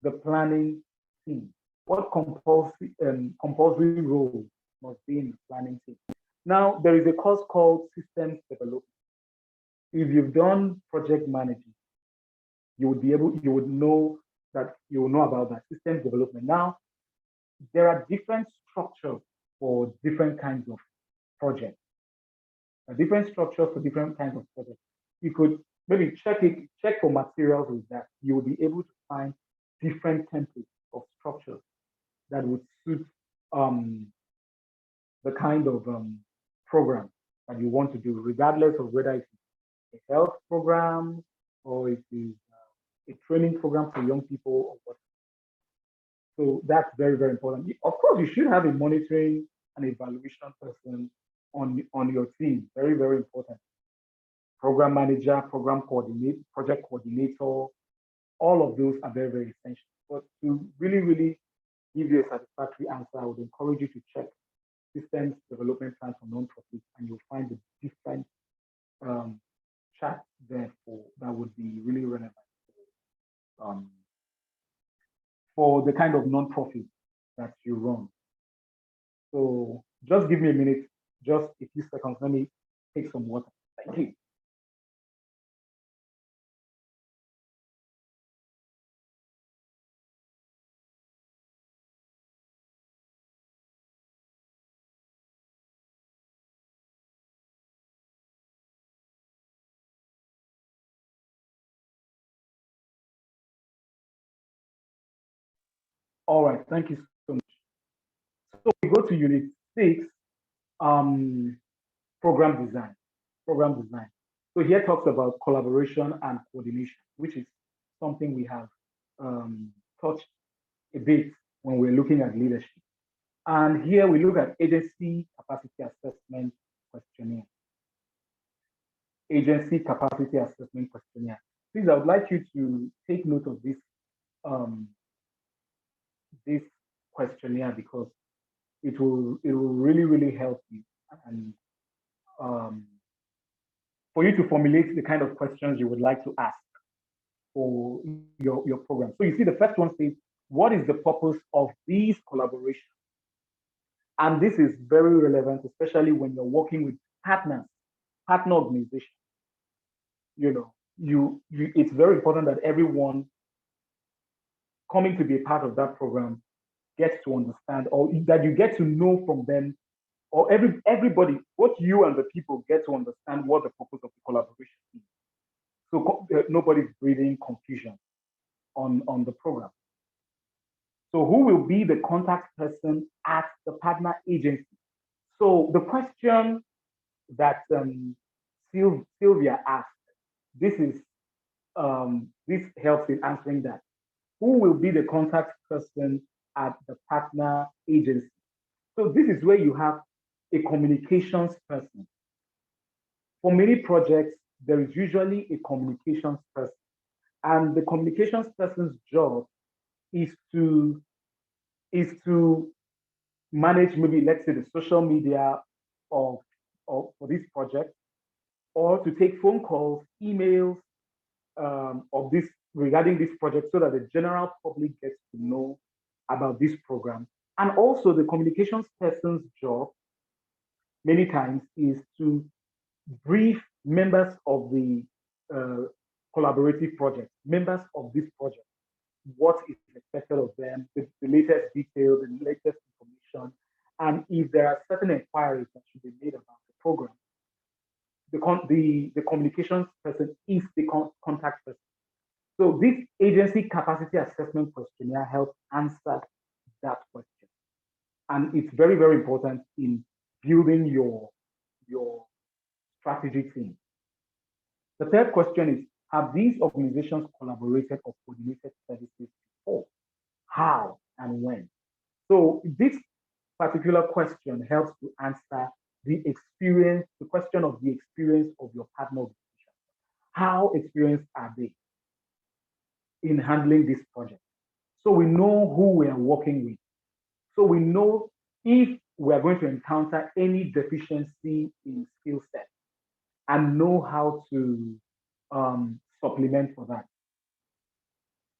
the planning team? What compulsory role must be in the planning team? Now, there is a course called systems development. If you've done project management, you would know that you will know about that systems development. Now, there are different structures for different kinds of projects. Different structures for different kinds of projects. You could maybe check for materials with that. You will be able to find different templates of structures that would suit the kind of program that you want to do, regardless of whether it's a health program or it is a training program for young people or what. So that's very, very important. Of course, you should have a monitoring and evaluation person on your team. Very, very important. Program manager, program coordinator, project coordinator, all of those are very, very essential. But to really, really give you a satisfactory answer, I would encourage you to check systems development plans for non-profits, and you'll find the different charts there that would be really relevant for the kind of non-profit that you run. So just give me a minute, just a few seconds. Let me take some water. Thank you. All right, thank you so much. So we go to Unit 6, program design. Program design. So here talks about collaboration and coordination, which is something we have touched a bit when we're looking at leadership. And here we look at agency capacity assessment questionnaire. Agency capacity assessment questionnaire. Please, I would like you to take note of this this questionnaire because it will really, really help you and for you to formulate the kind of questions you would like to ask for your program. So you see the first one says, what is the purpose of these collaborations? And this is very relevant, especially when you're working with partner organizations. It's very important that everyone coming to be a part of that program gets to understand, or that you get to know from them, or everybody, both you and the people, get to understand what the purpose of the collaboration is. So nobody's breathing confusion on the program. So who will be the contact person at the partner agency? So the question that Sylvia asked, this helps in answering that. Who will be the contact person at the partner agency? So this is where you have a communications person. For many projects, there is usually a communications person. And the communications person's job is to manage, maybe, let's say, the social media for this project, or to take phone calls, emails regarding this project, so that the general public gets to know about this program. And also the communications person's job many times is to brief members of the collaborative project, members of this project, what is expected of them, the latest details, the latest information, and if there are certain inquiries that should be made about the program, the communications person is the contact person. So this agency capacity assessment questionnaire helps answer that question. And it's very, very important in building your strategy team. The third question is, have these organizations collaborated or coordinated services before? How and when? So this particular question helps to answer the question of the experience of your partner organization. How experienced are they in handling this project? So we know who we are working with. So we know if we are going to encounter any deficiency in skill set and know how to supplement for that.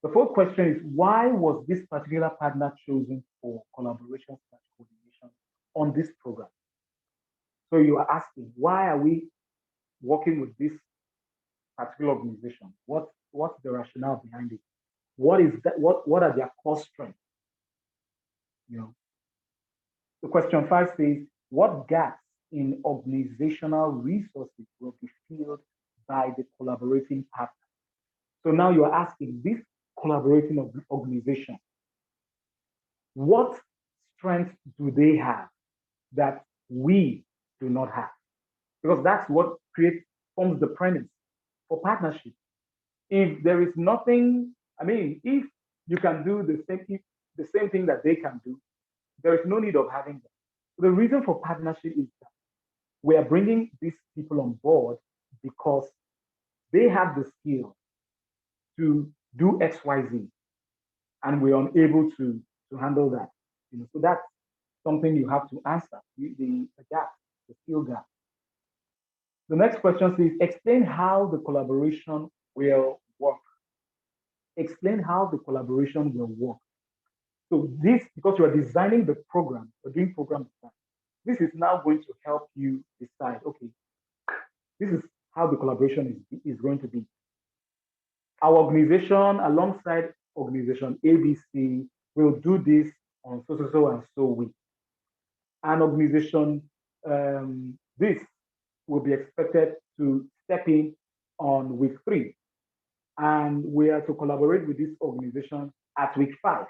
The fourth question is, why was this particular partner chosen for collaboration/coordination on this program? So you are asking, why are we working with this particular organization? What's the rationale behind it? What is that? What are their core strengths? You know, the question 5 says, what gaps in organizational resources will be filled by the collaborating partner? So now you are asking this collaborating organization, what strengths do they have that we do not have? Because that's what forms the premise for partnership. If there is nothing, I mean, if you can do the same thing that they can do, there is no need of having them. The reason for partnership is that we are bringing these people on board because they have the skill to do XYZ, and we're unable to handle that. So that's something you have to answer, the gap, the skill gap. The next question says, explain how the collaboration will work. Explain how the collaboration will work. So this, because you are designing the program, you're doing program design, this is now going to help you decide, okay, this is how the collaboration is going to be. Our organization, alongside organization ABC, will do this on so and so week. An organization, this will be expected to step in on week 3. And we are to collaborate with this organization at week 5.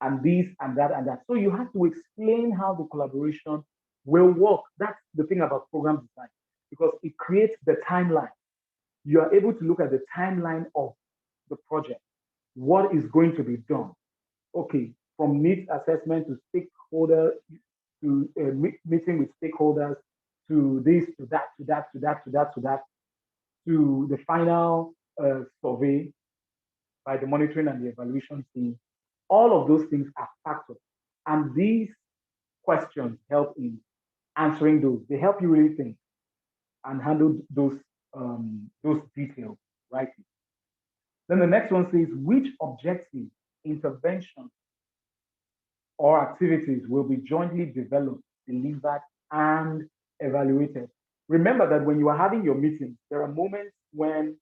And this and that and that. So you have to explain how the collaboration will work. That's the thing about program design, because it creates the timeline. You are able to look at the timeline of the project. What is going to be done? Okay, from needs assessment to stakeholder, to meeting with stakeholders, to this, to that, to that, to that, to that, to that, to the final survey by the monitoring and the evaluation team. All of those things are factors. And these questions help in answering those. They help you really think and handle those details rightly. Then the next one says, which objectives, interventions, or activities will be jointly developed, delivered, and evaluated? Remember that when you are having your meetings, there are moments when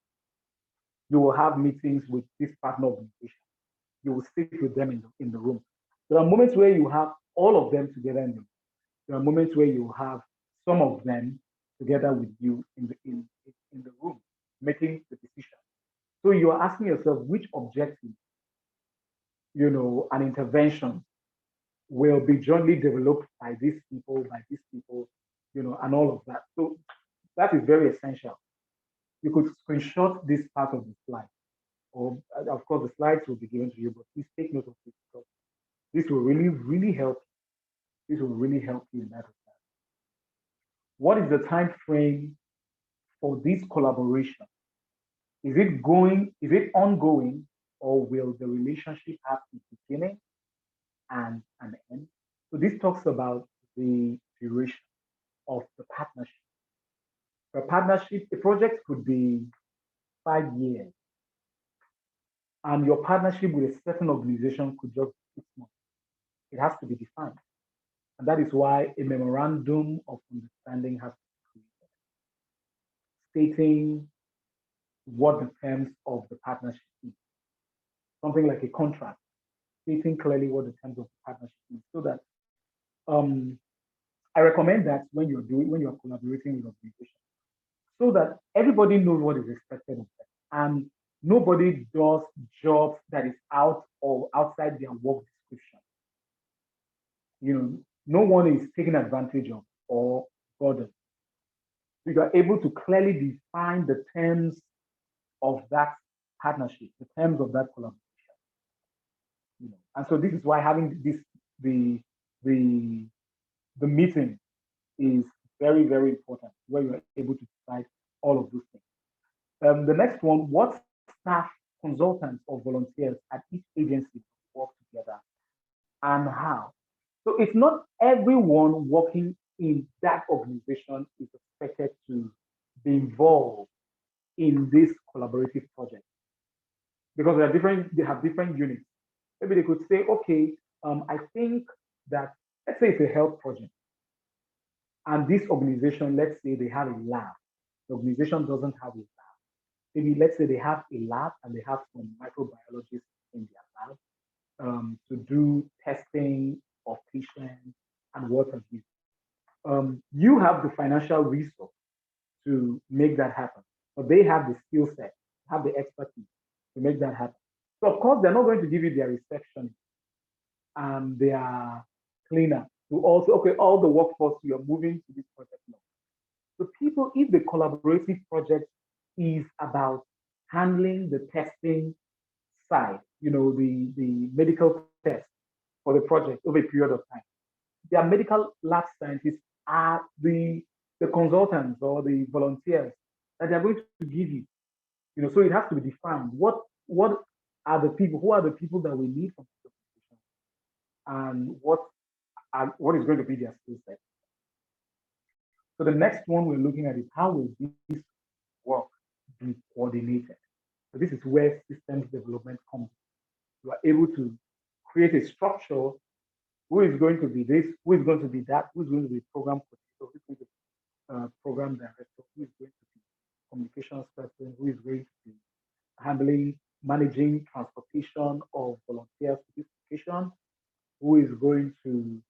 you will have meetings with this partner organization. You will sit with them in the room. There are moments where you have all of them together in the room. There are moments where you have some of them together with you in the room, making the decision. So you are asking yourself which objective, an intervention will be jointly developed by these people, and all of that. So that is very essential. You could screenshot this part of the slide, or of course the slides will be given to you, but please take note of this because this will really, really help. This will really help you in that regard. What is the time frame for this collaboration? Is it ongoing, or will the relationship have a beginning and an end? So this talks about the duration of the partnership. A project could be 5 years, and your partnership with a certain organization could just be 6 months. It has to be defined. And that is why a memorandum of understanding has to be created, stating what the terms of the partnership is. Something like a contract, stating clearly what the terms of the partnership is, so that I recommend that when you're collaborating with organizations, so that everybody knows what is expected of them, and nobody does jobs that is out or outside their work description. No one is taken advantage of or burdened. So you are able to clearly define the terms of that partnership, the terms of that collaboration. And so this is why having the meeting is very, very important, where you are able to decide all of those things. The next one, what staff, consultants, or volunteers at each agency work together and how? So it's not everyone working in that organization is expected to be involved in this collaborative project. because they have different units. Maybe they could say, okay, I think that, let's say it's a health project, and this organization, let's say they have a lab. The organization doesn't have a lab. Maybe let's say they have a lab and they have some microbiologists in their lab to do testing of patients and what have you. You have the financial resource to make that happen, but they have the skill set, have the expertise to make that happen. So of course, they're not going to give you their receptionist and their cleaner to also, okay, all the workforce you're moving to this project now. So people, if the collaborative project is about handling the testing side, the medical test for the project over a period of time, their medical lab scientists are the consultants or the volunteers that they're going to give you. So it has to be defined. What are the people? Who are the people that we need from the organization, and what is going to be their skill set? So the next one we're looking at is how will this work be coordinated? So this is where systems development comes. You are able to create a structure. Who is going to be this? Who is going to be that? Who is going to be program coordinator? Who is going to be program director? Who is going to be communications person? Who is going to be handling, managing transportation of volunteers to this location? Who is going to,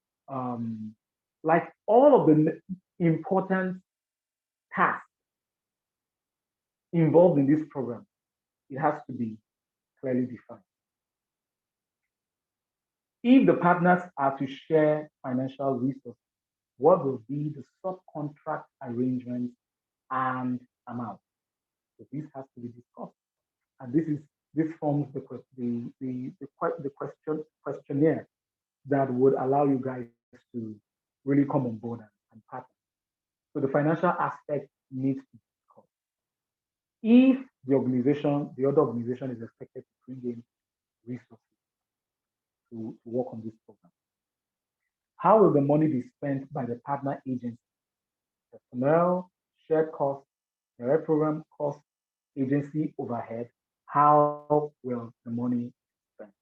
like all of the important tasks involved in this program, it has to be clearly defined. If the partners are to share financial resources, what will be the subcontract arrangements and amount? So this has to be discussed, and this forms the questionnaire that would allow you guys to really come on board and partner. So the financial aspect needs to be discussed. If the other organization is expected to bring in resources to work on this program, how will the money be spent by the partner agency? Personnel, shared costs, direct program costs, agency overhead. How will the money be spent?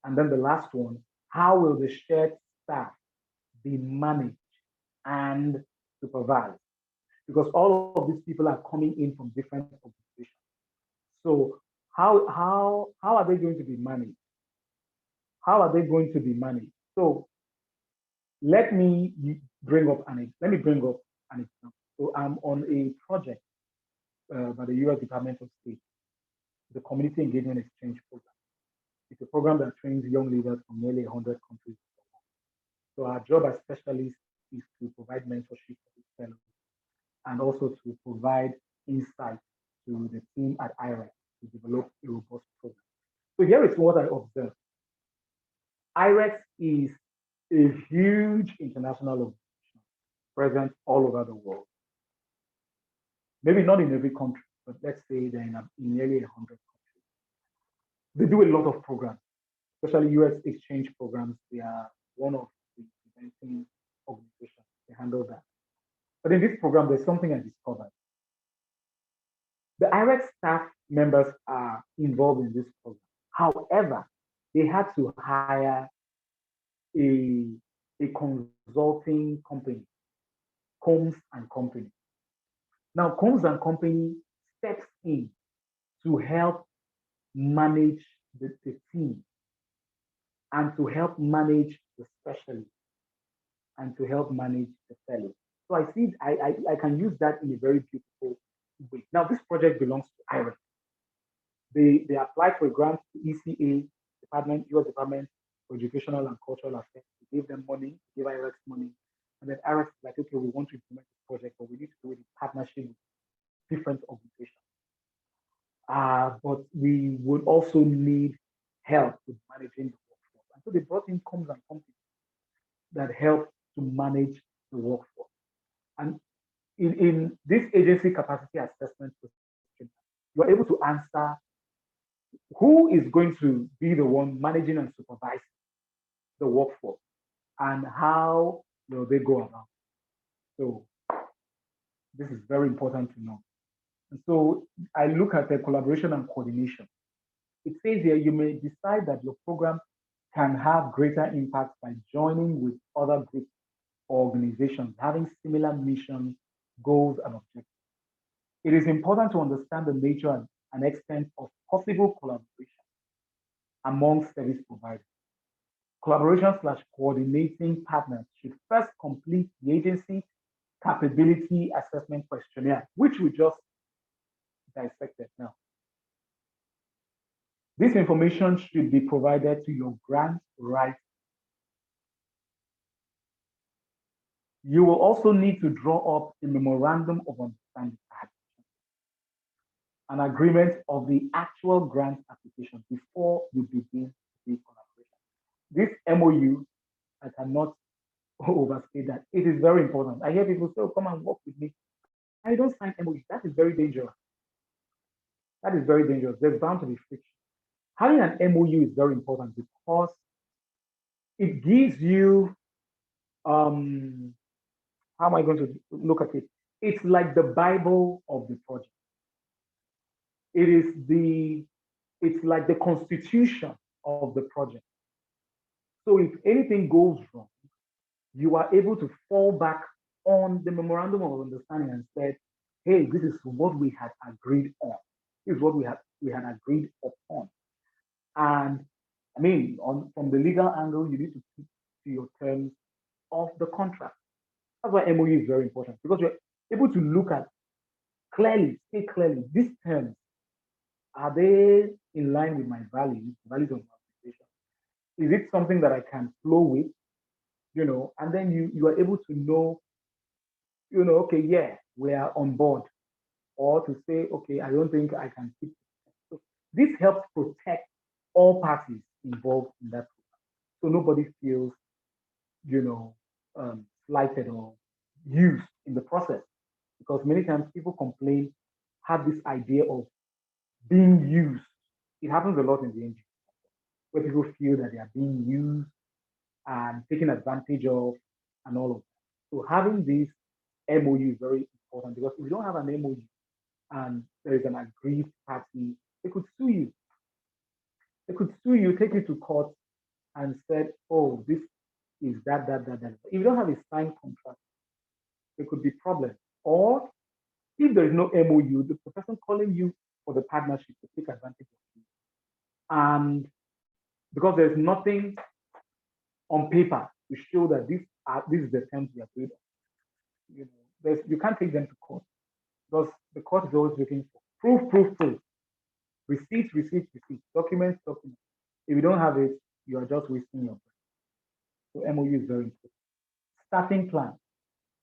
And then the last one, how will the shared staff be managed and supervised? Because all of these people are coming in from different organizations. So how are they going to be managed? How are they going to be managed? So let me bring up an example. So I'm on a project by the U.S. Department of State, the Community Engagement Exchange Program. It's a program that trains young leaders from nearly 100 countries. So our job as specialists is to provide mentorship for these fellows and also to provide insight to the team at IREX to develop a robust program. So here is what I observed. IREX is a huge international organization present all over the world. Maybe not in every country, but let's say they're in nearly 100 countries. They do a lot of programs, especially US exchange programs. They are one of the presenting organizations. They handle that. But in this program, there's something I discovered. The IREX staff members are involved in this program. However, they had to hire a consulting company, Combs and Company. Now, Combs and Company steps in to help manage the team and to help manage the specialists and to help manage the fellows. So I see, I can use that in a very beautiful way. Now, this project belongs to IREX. They applied for a grant to ECA, US Department for Educational and Cultural Affairs. We gave them money, gave IREX money. And then IREX is like, okay, we want to implement this project, but we need to do it in partnership with different organizations. But we would also need help with managing the workforce. And so they brought in Combs and Company that help to manage the workforce. And in this agency capacity assessment question, you're able to answer who is going to be the one managing and supervising the workforce and how will they go about. So this is very important to know. And so I look at the collaboration and coordination. it says here, you may decide that your program can have greater impact by joining with other groups or organizations having similar missions, goals, and objectives. It is important to understand the nature and extent of possible collaboration among service providers. Collaboration/coordinating partners should first complete the agency capability assessment questionnaire, which we just dissected now. This information should be provided to your grant writer. You will also need to draw up a memorandum of understanding, an agreement of the actual grant application before you begin the collaboration. This MOU, I cannot overstate that. It is very important. I hear people say, oh, come and work with me. I don't sign MOU. That is very dangerous. That is very dangerous. There's bound to be friction. Having an MOU is very important because it gives you, how am I going to look at it? It's like the Bible of the project. It's like the constitution of the project. So if anything goes wrong, you are able to fall back on the memorandum of understanding and say, hey, this is what we had agreed on. This is what we had agreed upon. And I mean, from the legal angle, you need to keep to your terms of the contract. That's why MOU is very important, because you're able to look at clearly, say clearly, these terms, are they in line with my values of my organization? Is it something that I can flow with? And then you are able to know, okay, yeah, we are on board. Or to say, okay, I don't think I can keep. So this helps protect all parties involved in that program. So nobody feels, slighted or used in the process. Because many times people have this idea of being used. It happens a lot in the NGO, where people feel that they are being used and taken advantage of and all of that. So having this MOU is very important, because if you don't have an MOU and there is an aggrieved party, they could sue you. They could sue you, take you to court, and said, oh, this is that. If you don't have a signed contract, there could be problems. Or if there is no MOU, the person calling you for the partnership to take advantage of you. And because there's nothing on paper to show that this is the terms we agreed on, you can't take them to court, because the court is always looking for proof. Receipts, documents. If you don't have it, you are just wasting your breath. So MOU is very important. Staffing plan.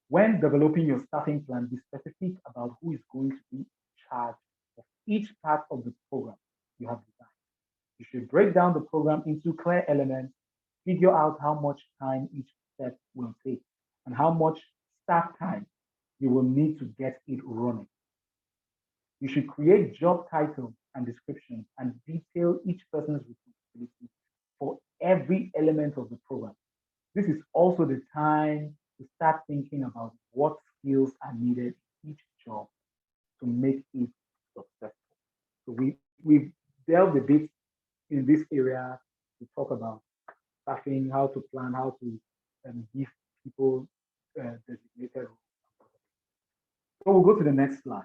When developing your staffing plan, be specific about who is going to be in charge of each part of the program you have designed. You should break down the program into clear elements, figure out how much time each step will take, and how much staff time you will need to get it running. You should create job titles and descriptions and detail each person's responsibility for every element of the program. This is also the time to start thinking about what skills are needed in each job to make it successful. So we've delved a bit in this area to talk about staffing, how to plan, how to give people designated roles. So we'll go to the next slide.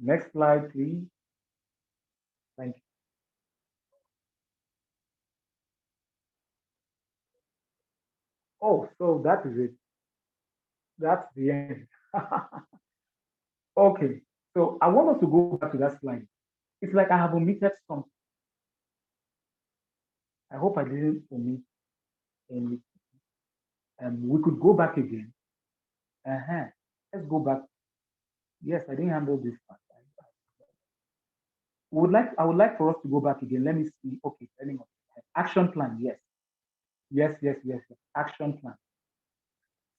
Next slide, please. Thank you. Oh, so that is it. That's the end. Okay, so I want us to go back to that slide. It's like I have omitted something. I hope I didn't omit anything. We could go back again. Let's go back. Yes, I didn't handle this part. I would like for us to go back again. Let me see. Okay, action plan. Yes. Action plan.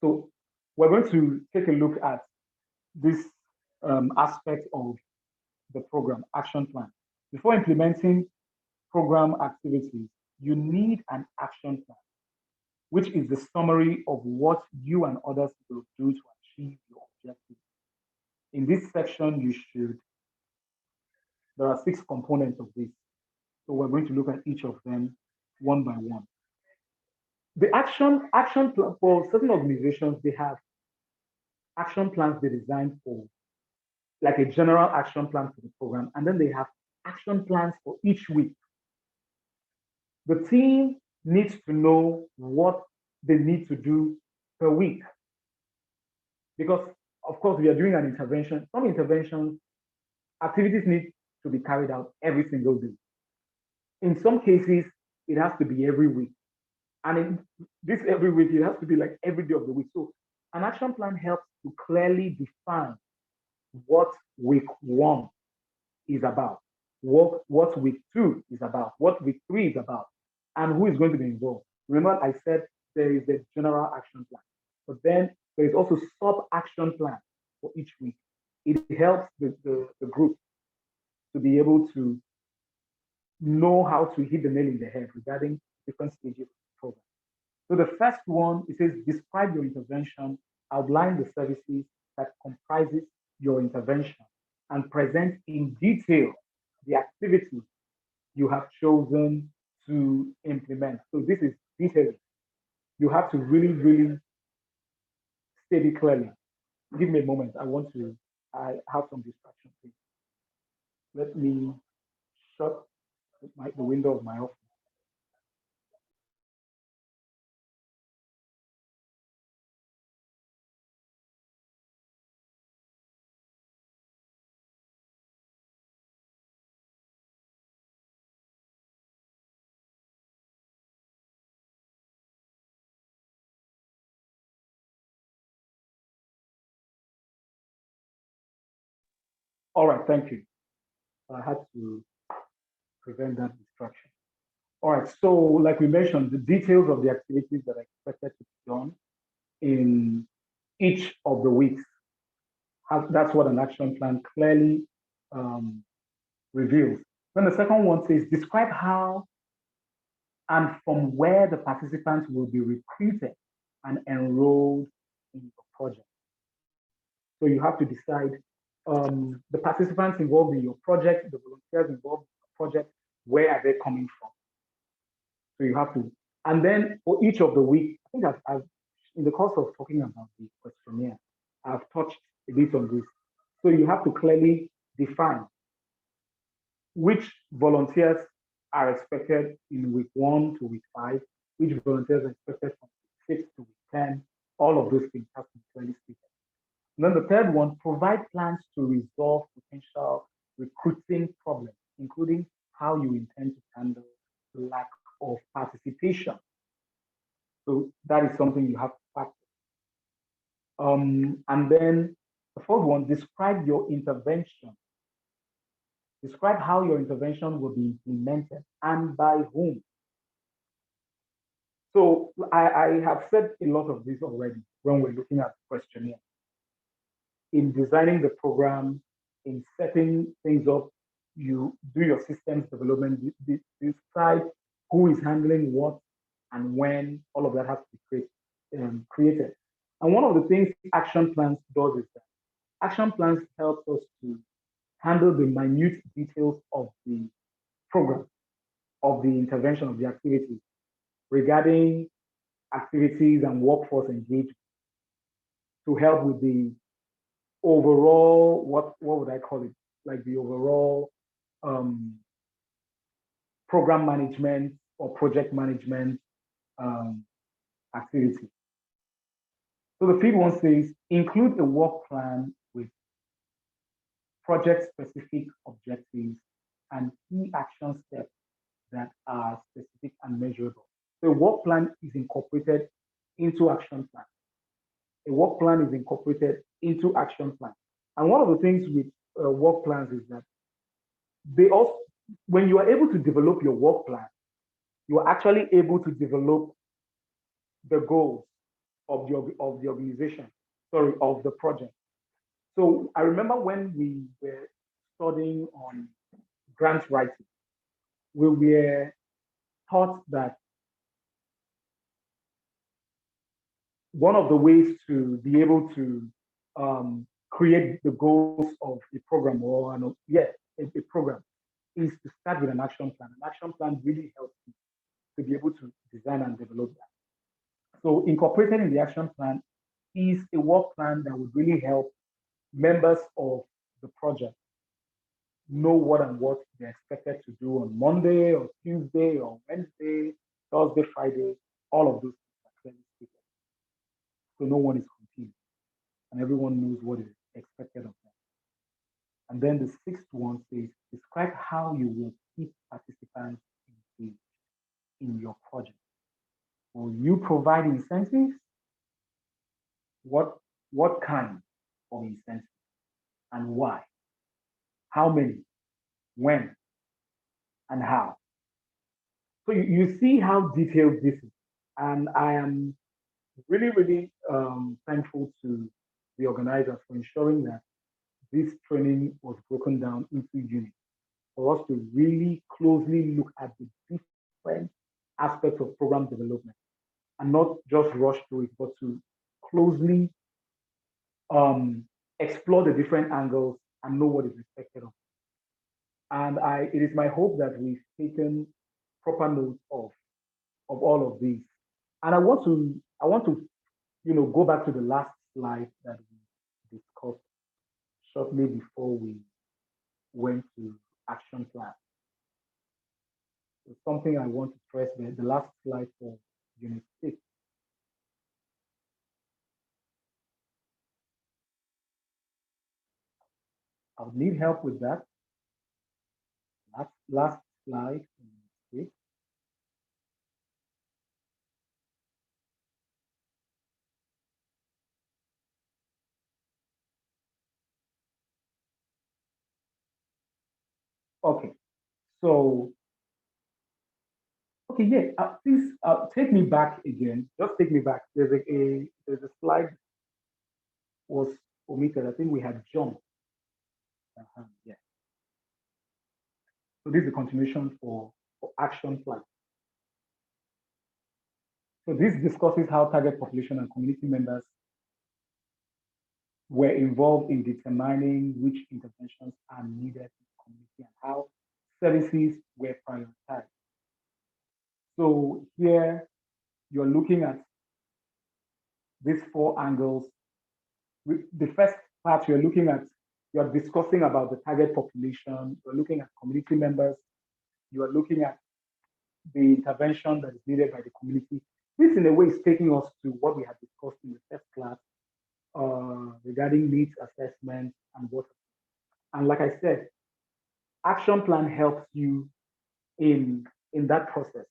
So we're going to take a look at this aspect of the program, action plan. Before implementing program activities, you need an action plan, which is the summary of what you and others will do to achieve In this section, there are 6 components of this. So we're going to look at each of them one by one. The action plan for certain organizations, they have action plans they designed for, like a general action plan for the program, and then they have action plans for each week. The team needs to know what they need to do per week. Because, of course, we are doing an intervention. Some interventions, activities need to be carried out every single day. In some cases, it has to be every week. And in this every week, it has to be like every day of the week. So an action plan helps to clearly define what week 1 is about, what week 2 is about, what week 3 is about, and who is going to be involved. Remember, I said there is a general action plan, but then there is also sub-action plan for each week. It helps the group to be able to know how to hit the nail in the head regarding different stages of the program. So the first one, it says, describe your intervention, outline the services that comprises your intervention, and present in detail the activities you have chosen to implement. So this is detailing. You have to really, really state it clearly. Give me a moment. I have some distraction, please. Let me shut the window of my office. All right, thank you. I had to prevent that distraction. All right, so like we mentioned, the details of the activities that are expected to be done in each of the weeks. That's what an action plan clearly reveals. Then the second one says, describe how and from where the participants will be recruited and enrolled in the project. So you have to decide the participants involved in your project, the volunteers involved in the project, where are they coming from? So you have to, and then for each of the week, I think I've in the course of talking about the questionnaire, I've touched a bit on this. So you have to clearly define which volunteers are expected in week 1 to week 5, which volunteers are expected from week 6 to week 10. All of those things have to be clearly stated. And then the third one, provide plans to resolve potential recruiting problems, including how you intend to handle lack of participation. So that is something you have to factor. And then the fourth one, describe your intervention. Describe how your intervention will be implemented and by whom. So I have said a lot of this already when we're looking at the questionnaire. In designing the program, in setting things up, you do your systems development, you decide who is handling what and when. All of that has to be created. And one of the things action plans does is that action plans help us to handle the minute details of the program, of the intervention, of the activities, regarding activities and workforce engagement, to help with the overall, what would I call it? Like the overall program management or project management activity. So the fifth one says, include a work plan with project-specific objectives and key action steps that are specific and measurable. So a work plan is incorporated into action plan. A work plan is incorporated into action plan. And one of the things with work plans is that they also, when you are able to develop your work plan, you are actually able to develop the goals of the organization, of the project. So I remember when we were studying on grant writing, we were taught that one of the ways to be able to create the goals of a program or a program is to start with an action plan. An action plan really helps you to be able to design and develop that. So incorporated in the action plan is a work plan that would really help members of the project know what they're expected to do on Monday or Tuesday or Wednesday, Thursday, Friday, all of those things are clearly stated. So no one is confused and everyone knows what is expected of them. And then the sixth one says, describe how you will keep participants engaged in your project. Will you provide incentives? What kind of incentives and why? How many? When? And how? So you see how detailed this is. And I am really, really thankful to the organizers for ensuring that this training was broken down into units for us to really closely look at the different aspects of program development and not just rush through it, but to closely explore the different angles and know what is expected of us. And it is my hope that we've taken proper note of all of these. And I want to go back to the last slide that we discussed shortly before we went to action plan. It's something I want to stress there, the last slide for Unit 6. I'll need help with that. Last slide, Unit 6. Okay, so okay, yeah. Please take me back again. Just take me back. There's a slide was omitted. I think we had jumped. Yeah. So this is the continuation for action plan. So this discusses how target population and community members were involved in determining which interventions are needed in the community and how services were prioritized. So here you're looking at these four angles. The first part you're discussing about the target population, you're looking at community members, you are looking at the intervention that is needed by the community. This in a way is taking us to what we had discussed in the first class regarding needs assessment and what. And like I said, action plan helps you in that process.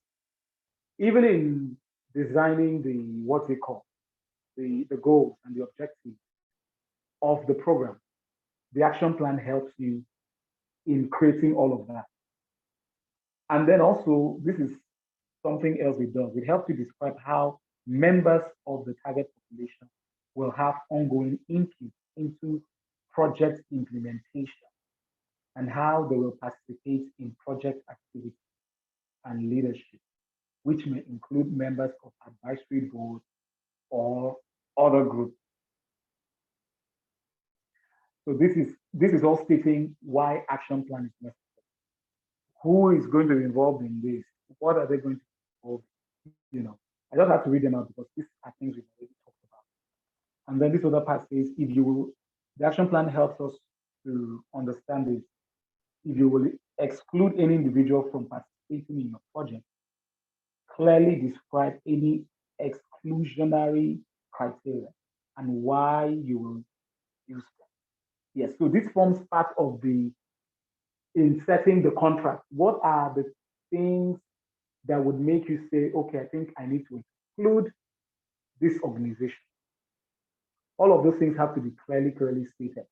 Even in designing the goals and the objectives of the program, the action plan helps you in creating all of that. And then also, this is something else it does. It helps you describe how members of the target population will have ongoing input into project implementation and how they will participate in project activity and leadership, which may include members of advisory boards or other groups. So this is all stating why action plan is necessary. Who is going to be involved in this? What are they going to be involved in? I just have to read them out because these are things we've already talked about. And then this other part says, the action plan helps us to understand this. If you will exclude any individual from participating in your project, clearly describe any exclusionary criteria and why you will use them. Yes, so this forms part of in setting the contract. What are the things that would make you say, okay, I think I need to exclude this organization? All of those things have to be clearly stated.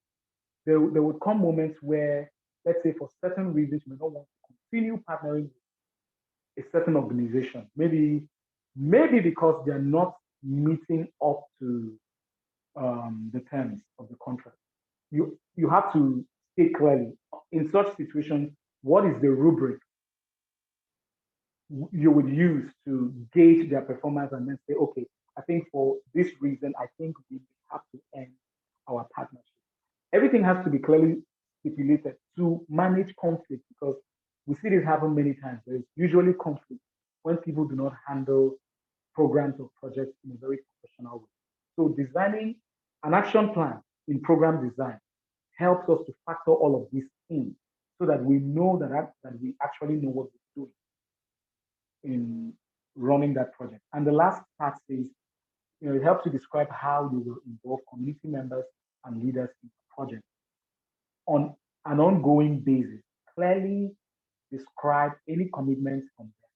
There would come moments where, let's say for certain reasons, you may not want to continue partnering with a certain organization. Maybe because they're not meeting up to the terms of the contract. You have to state clearly, in such situations, what is the rubric you would use to gauge their performance and then say, okay, I think for this reason, I think we have to end our partnership. everything has to be clearly stipulated to manage conflict, because we see this happen many times. There's usually conflict when people do not handle programs or projects in a very professional way. So designing an action plan in program design helps us to factor all of these in so that we know that we actually know what we're doing in running that project. And the last part says, it helps you describe how you will involve community members and leaders in the project on an ongoing basis. Clearly describe any commitments from them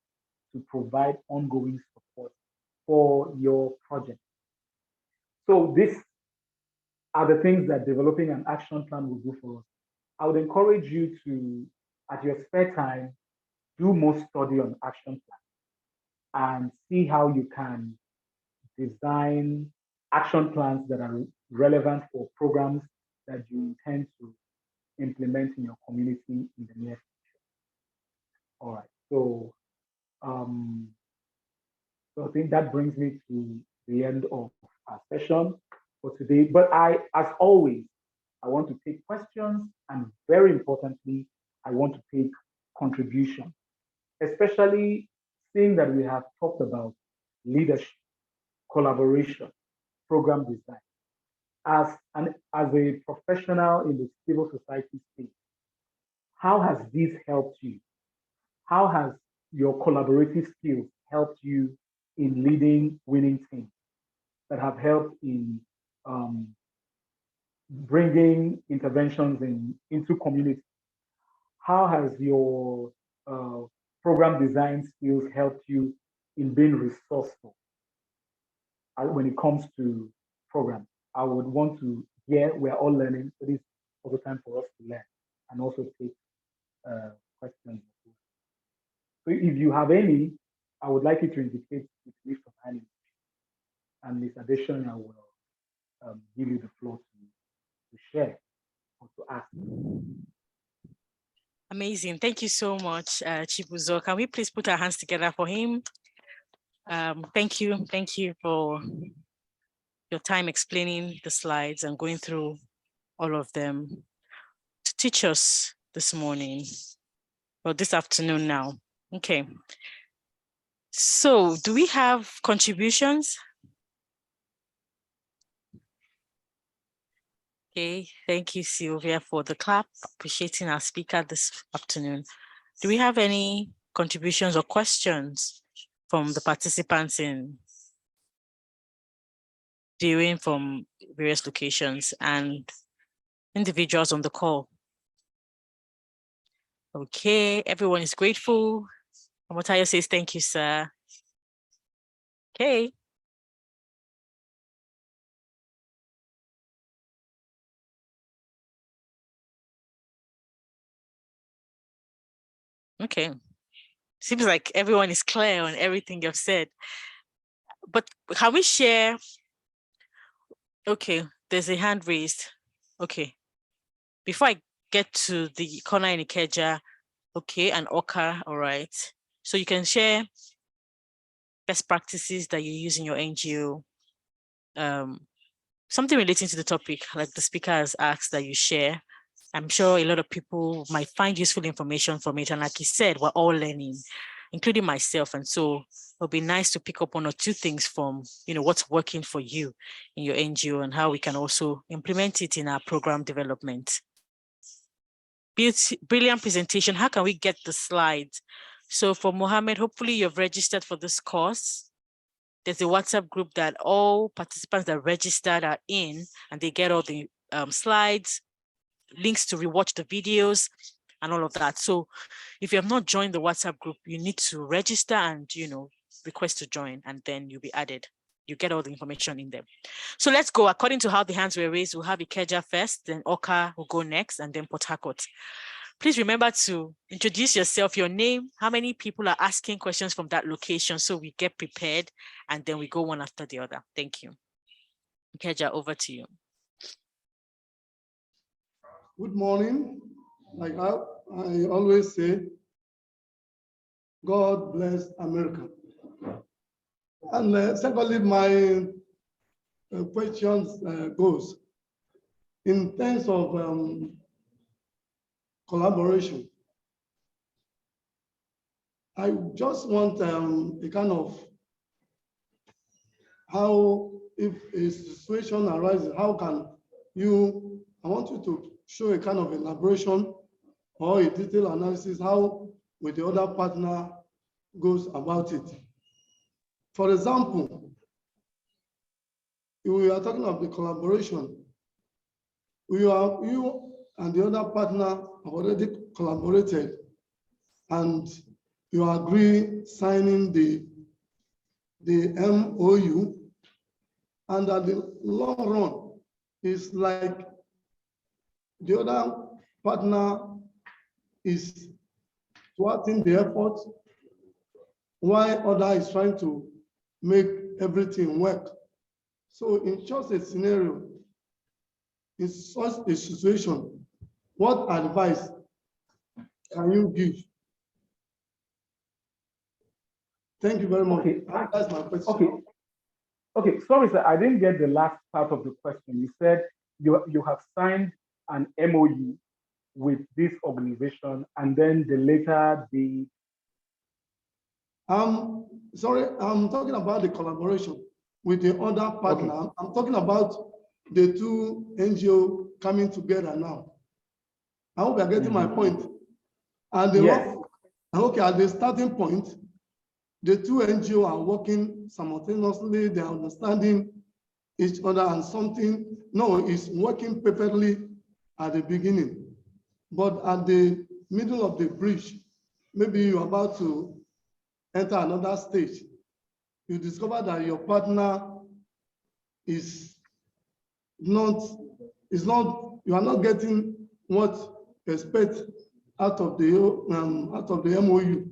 to provide ongoing support for your project. So these are the things that developing an action plan will do for us. I would encourage you to, at your spare time, do more study on action plan and see how you can design action plans that are relevant for programs that you intend to implement in your community in the near future. All right, so so I think that brings me to the end of our session for today. But as always, I want to take questions, and very importantly, I want to take contributions, especially seeing that we have talked about leadership, collaboration, program design. As a professional in the civil society space, how has this helped you? How has your collaborative skills helped you in leading winning teams that have helped in bringing interventions into communities? How has your program design skills helped you in being resourceful when it comes to programs? I would want to hear, we're all learning, so this is also time for us to learn and also take questions. So if you have any, I would like you to indicate with me from hand. And Ms. Addition, I will give you the floor to share or to ask. Amazing. Thank you so much, Chibuzo. Can we please put our hands together for him? Thank you. Thank you for your time explaining the slides and going through all of them to teach us this morning, or this afternoon now. Okay. So do we have contributions? Okay, thank you, Sylvia, for the clap, appreciating our speaker this afternoon. Do we have any contributions or questions from the participants in viewing from various locations and individuals on the call? Okay, everyone is grateful. Omotayo says, thank you, sir. Okay. Okay. Seems like everyone is clear on everything you've said. But can we share? Okay, there's a hand raised. Okay. Before I get to the corner in Ikeja, okay, and Oka, all right. So you can share best practices that you use in your NGO, something relating to the topic, like the speaker has asked that you share. I'm sure a lot of people might find useful information from it. And like he said, we're all learning, including myself. And so it'll be nice to pick up one or two things from, what's working for you in your NGO and how we can also implement it in our program development. Brilliant presentation. How can we get the slides? So for Mohammed, hopefully you've registered for this course. There's a WhatsApp group that all participants that registered are in, and they get all the slides, links to rewatch the videos and all of that. So if you have not joined the WhatsApp group, you need to register and, request to join, and then you'll be added. You get all the information in there. So let's go. According to how the hands were raised, we'll have Ikeja first, then Oka will go next, and then Port Harcourt. Please remember to introduce yourself, your name, how many people are asking questions from that location, so we get prepared, and then we go one after the other. Thank you. Ikeja, over to you. Good morning. Like I always say, God bless America. And secondly, my questions goes. in terms of collaboration, I just want a kind of how, if a situation arises, how can you, I want you to show a kind of elaboration or a detailed analysis, how with the other partner goes about it. For example, if we are talking of the collaboration, you and the other partner have already collaborated and you agree signing the MOU, and at the long run, it's like the other partner is thwarting the effort, while other is trying to make everything work. So in just a scenario, in such a situation, what advice can you give? Thank you very much. Okay. That's my question. Okay. Okay, sorry, sir, I didn't get the last part of the question. You said you have signed an MOU with this organization, and then the later the. Sorry, I'm talking about the collaboration with the other partner. Okay. I'm talking about the two NGO coming together now. I hope you're getting my point. And the yes. Okay, at the starting point, the two NGO are working simultaneously, they're understanding each other, and something, no, it's working perfectly at the beginning. But at the middle of the bridge, maybe you're about to enter another stage, you discover that your partner is not, you are not getting what you expect out of the MOU.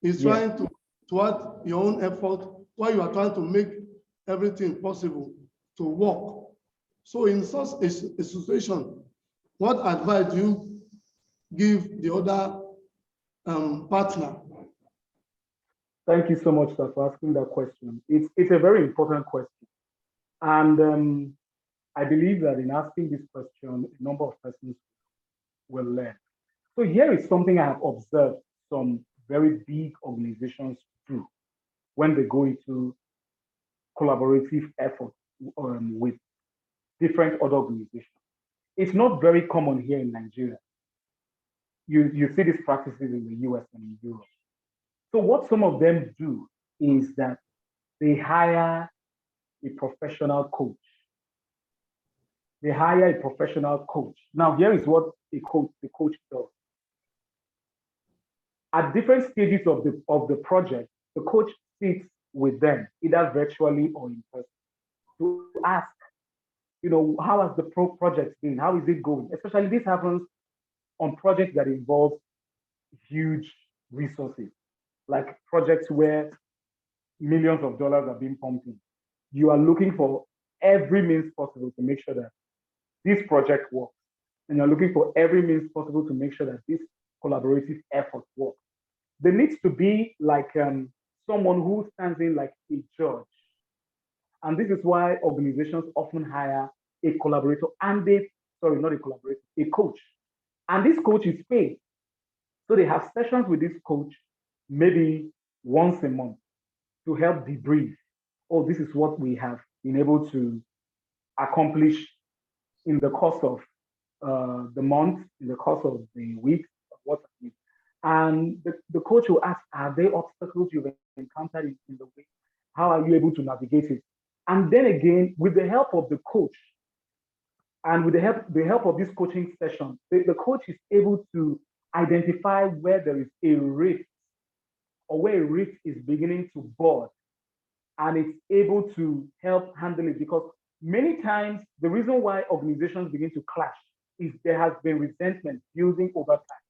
It's trying to add your own effort while you are trying to make everything possible to work. So in such a situation, what advice do you give the other partner? Thank you so much, sir, for asking that question. It's a very important question. And I believe that in asking this question, a number of persons will learn. So here is something I have observed some very big organizations do when they go into collaborative efforts with different other organizations. It's not very common here in Nigeria. You see these practices in the US and in Europe. So what some of them do is that they hire a professional coach. They hire a professional coach. Now, here is what the coach does. At different stages of the project, the coach sits with them, either virtually or in person, to ask, how has the project been? How is it going? Especially this happens on projects that involve huge resources, like projects where millions of dollars are being pumped in. You are looking for every means possible to make sure that this project works. And you're looking for every means possible to make sure that this collaborative effort works. There needs to be like someone who stands in like a judge. And this is why organizations often hire a collaborator and a coach. And this coach is paid. So they have sessions with this coach maybe once a month to help debrief. Oh, this is what we have been able to accomplish in the course of the month, in the course of the week, what have you. And the coach will ask, are there obstacles you've encountered in the way? How are you able to navigate it? And then again, with the help of the coach, and with the help of this coaching session, the coach is able to identify where there is a rift or where a rift is beginning to bud, and it's able to help handle it. Because many times, the reason why organizations begin to clash is there has been resentment building over time.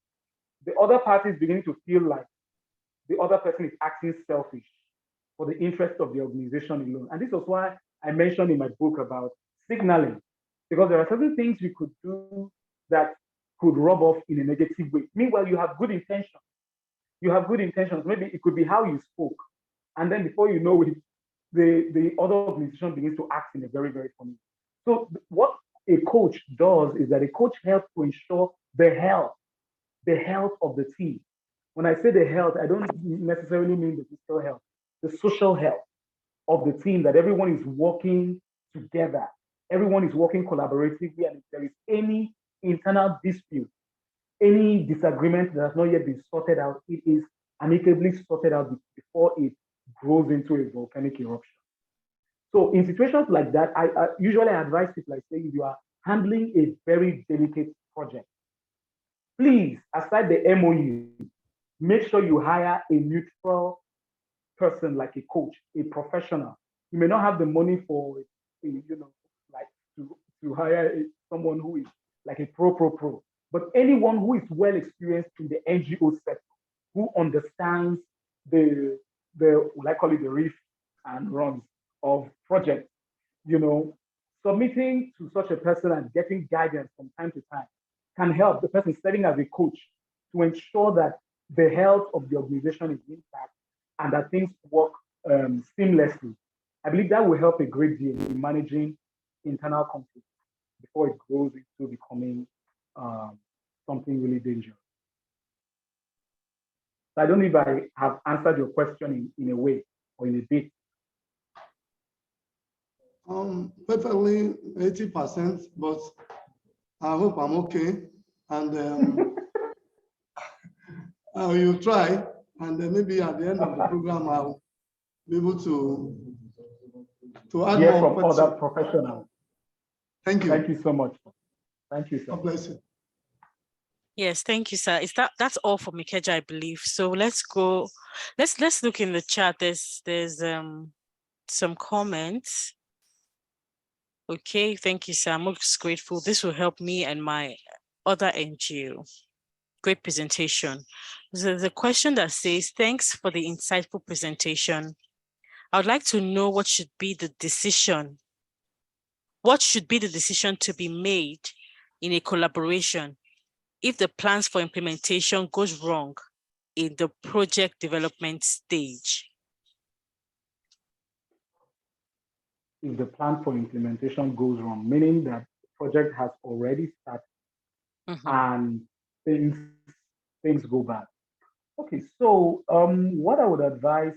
The other party is beginning to feel like the other person is acting selfish for the interest of the organization alone. And this was why I mentioned in my book about signaling, because there are certain things you could do that could rub off in a negative way. Meanwhile, you have good intentions. You have good intentions. Maybe it could be how you spoke. And then before you know it, the other organization begins to act in a very, very funny way. So what a coach does is that a coach helps to ensure the health of the team. When I say the health, I don't necessarily mean the physical health, the social health of the team, that everyone is working together, everyone is working collaboratively, and if there is any internal dispute, any disagreement that has not yet been sorted out, it is amicably sorted out before it grows into a volcanic eruption. So in situations like that, I usually advise people, like say, if you are handling a very delicate project, please, aside the MOU, make sure you hire a neutral person like a coach, a professional. You may not have the money for, like to hire someone who is like a pro, but anyone who is well experienced in the NGO sector, who understands the I call it the riff and runs of projects, submitting to such a person and getting guidance from time to time can help the person serving as a coach to ensure that the health of the organization is intact and that things work seamlessly. I believe that will help a great deal in managing internal conflict before it grows into becoming something really dangerous. So I don't know if I have answered your question in a way or in a bit. Perfectly 80%, but I hope I'm okay. And I will try, and then maybe at the end of the program, I'll be able to add Hear more from other professionals. Thank you. Thank you so much. Thank you, sir. God bless you. Yes, thank you, sir. That's all for Ikeja, I believe. So let's go. Let's look in the chat. There's some comments. Okay, thank you, sir. I'm most grateful. This will help me and my other NGO. Great presentation. There's a question that says, thanks for the insightful presentation. I would like to know what should be the decision to be made in a collaboration if the plans for implementation goes wrong in the project development stage? If the plan for implementation goes wrong, meaning that the project has already started and things go bad. Okay, so what I would advise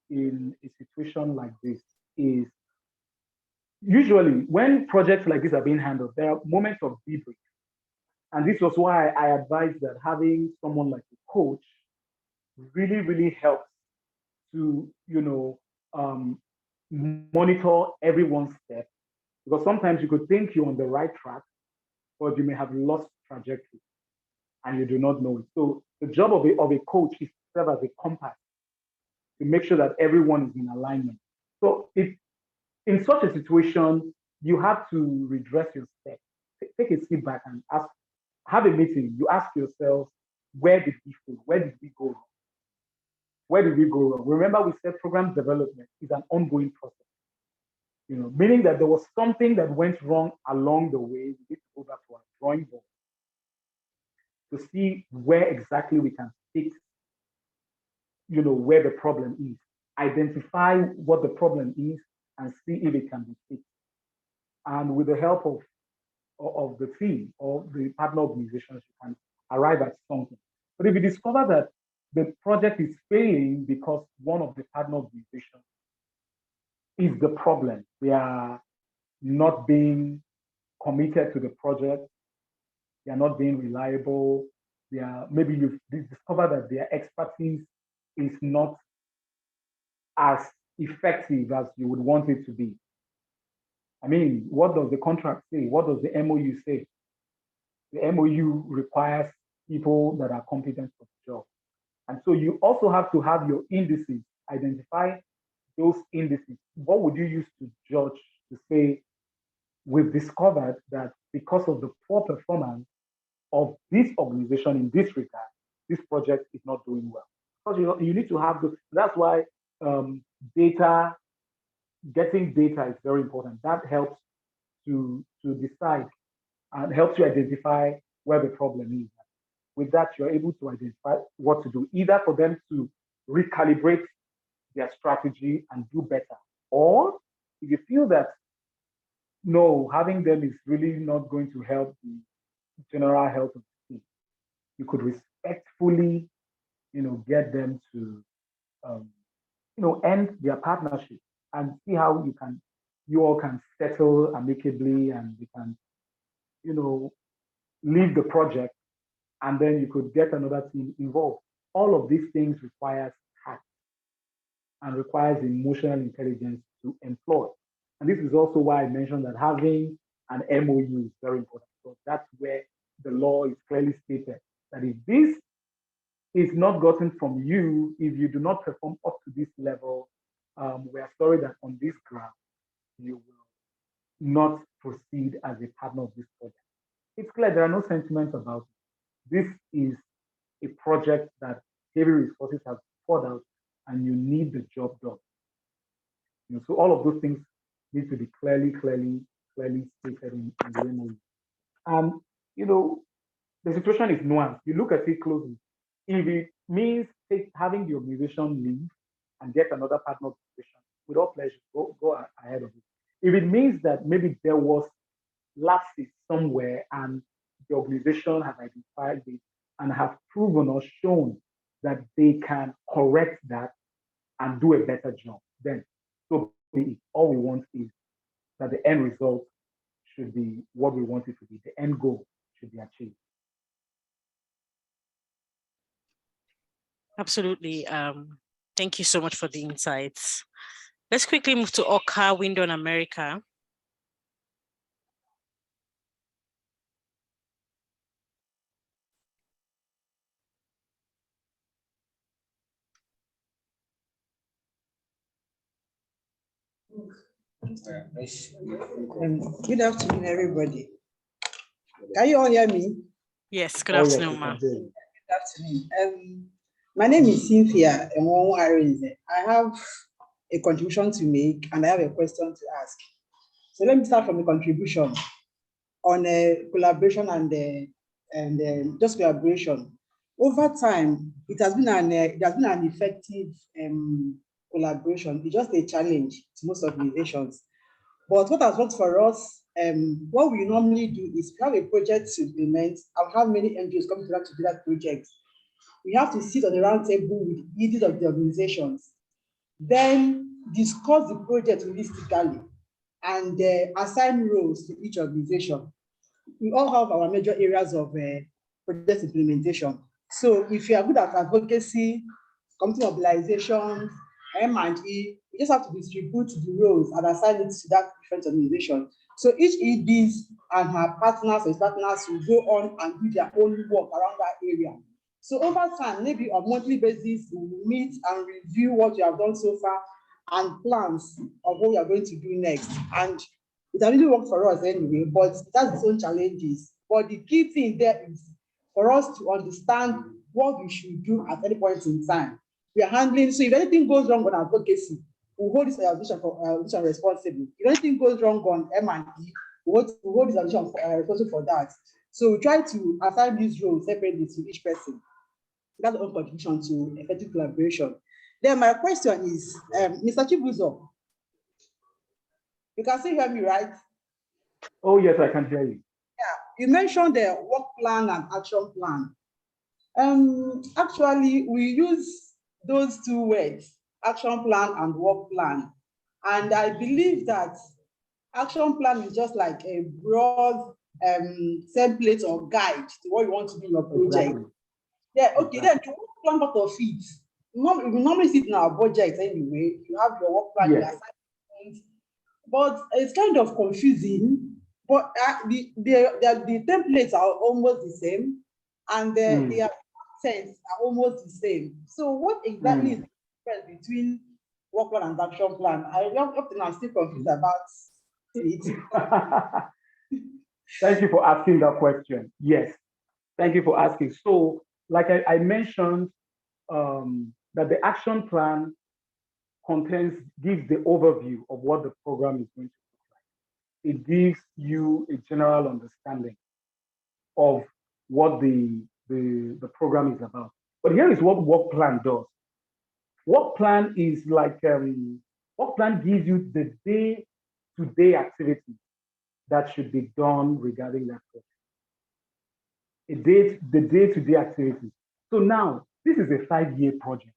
in a situation like this is, usually when projects like this are being handled, there are moments of debrief. And this was why I advise that having someone like a coach really, really helps to, monitor everyone's step. Because sometimes you could think you're on the right track, but you may have lost trajectory and you do not know it. So the job of a coach is to serve as a compass to make sure that everyone is in alignment. So if in such a situation, you have to redress your steps. Take a step back and have a meeting. You ask yourself, where did we fail? Where did we go wrong? Where did we go wrong? Remember, we said program development is an ongoing process. Meaning that there was something that went wrong along the way. We need to go back to our drawing board to see where exactly we can fix, where the problem is. Identify what the problem is and see if it can be fixed. And with the help of the team or the partner organizations, you can arrive at something. But if you discover that the project is failing because one of the partner organizations is the problem, they are not being committed to the project, they are not being reliable, maybe you've discovered that their expertise is not as effective as you would want it to be. I mean, what does the contract say? What does the MOU say? The MOU requires people that are competent for the job. And so you also have to have your indices, identify those indices. What would you use to judge, to say, we've discovered that because of the poor performance of this organization in this regard, this project is not doing well. Because you need to have that's why getting data is very important. That helps to decide and helps you identify where the problem is. With that, you're able to identify what to do, either for them to recalibrate their strategy and do better, or if you feel that no, having them is really not going to help the general health of the team. You could respectfully, get them to, end their partnership and see how you all can settle amicably and we can, leave the project and then you could get another team involved. All of these things requires tact and requires emotional intelligence to employ. And this is also why I mentioned that having an MOU is very important because that's where the law is clearly stated that if this is not gotten from you, if you do not perform up to this level, we are sorry that on this ground, you will not proceed as a partner of this project. It's clear there are no sentiments about it. This is a project that heavy resources have poured out and you need the job done. So all of those things need to be clearly stated in the MOU. And the situation is nuanced. You look at it closely. If it means having the organization leave and get another partner position, with all pleasure, go ahead of it. If it means that maybe there was lapses somewhere and the organization has identified it and have proven or shown that they can correct that and do a better job, then so be it. All we want is that the end result should be what we want it to be. The end goal should be achieved. Absolutely. Thank you so much for the insights. Let's quickly move to Oka Window in America. Good afternoon, everybody. Can you all hear me? Yes, good afternoon, ma'am. Good afternoon. My name is Cynthia Arinze. I have a contribution to make and I have a question to ask. So let me start from the contribution on collaboration and just collaboration. Over time, it has been an effective collaboration. It's just a challenge to most organizations. But what has worked for us, what we normally do is we have a project to implement and have many NGOs come together to do that project. We have to sit on the round table with leaders of the organizations, then discuss the project holistically and assign roles to each organization. We all have our major areas of project implementation. So if you are good at advocacy, community mobilization, M&E, we just have to distribute the roles and assign it to that different organization. So each EDs and her partners or partners will go on and do their own work around that area. So over time, maybe on a monthly basis, we will meet and review what you have done so far and plans of what we are going to do next. And it has really worked for us anyway, but it has its own challenges. But the key thing there is for us to understand what we should do at any point in time. We are handling, so if anything goes wrong on advocacy, we hold this organization responsible. If anything goes wrong on M&E, we hold this organization responsible for that. So we try to assign these roles separately to each person. That's our contribution to effective collaboration. Then my question is, Mr. Chibuzo, you can still hear me, right? Oh, yes, I can hear you. Yeah, you mentioned the work plan and action plan. Actually, we use those two words, action plan and work plan. And I believe that action plan is just like a broad template or guide to what you want to do in your project. Exactly. Yeah, okay, then the work plan part of it. We normally see it in our budget anyway. You have your work plan, Yes. your assignment, but it's kind of confusing. But the templates are almost the same, and their contents are almost the same. So what exactly is the difference between work plan and action plan? I'm still confused about it. Thank you for asking that question. Yes, thank you for asking. So, like I mentioned, that the action plan gives the overview of what the program is going to look like. It gives you a general understanding of what the program is about. But here is what work plan does. Work plan is like work plan gives you the day-to-day activities that should be done regarding that project. The day-to-day activities. So now, this is a 5-year project.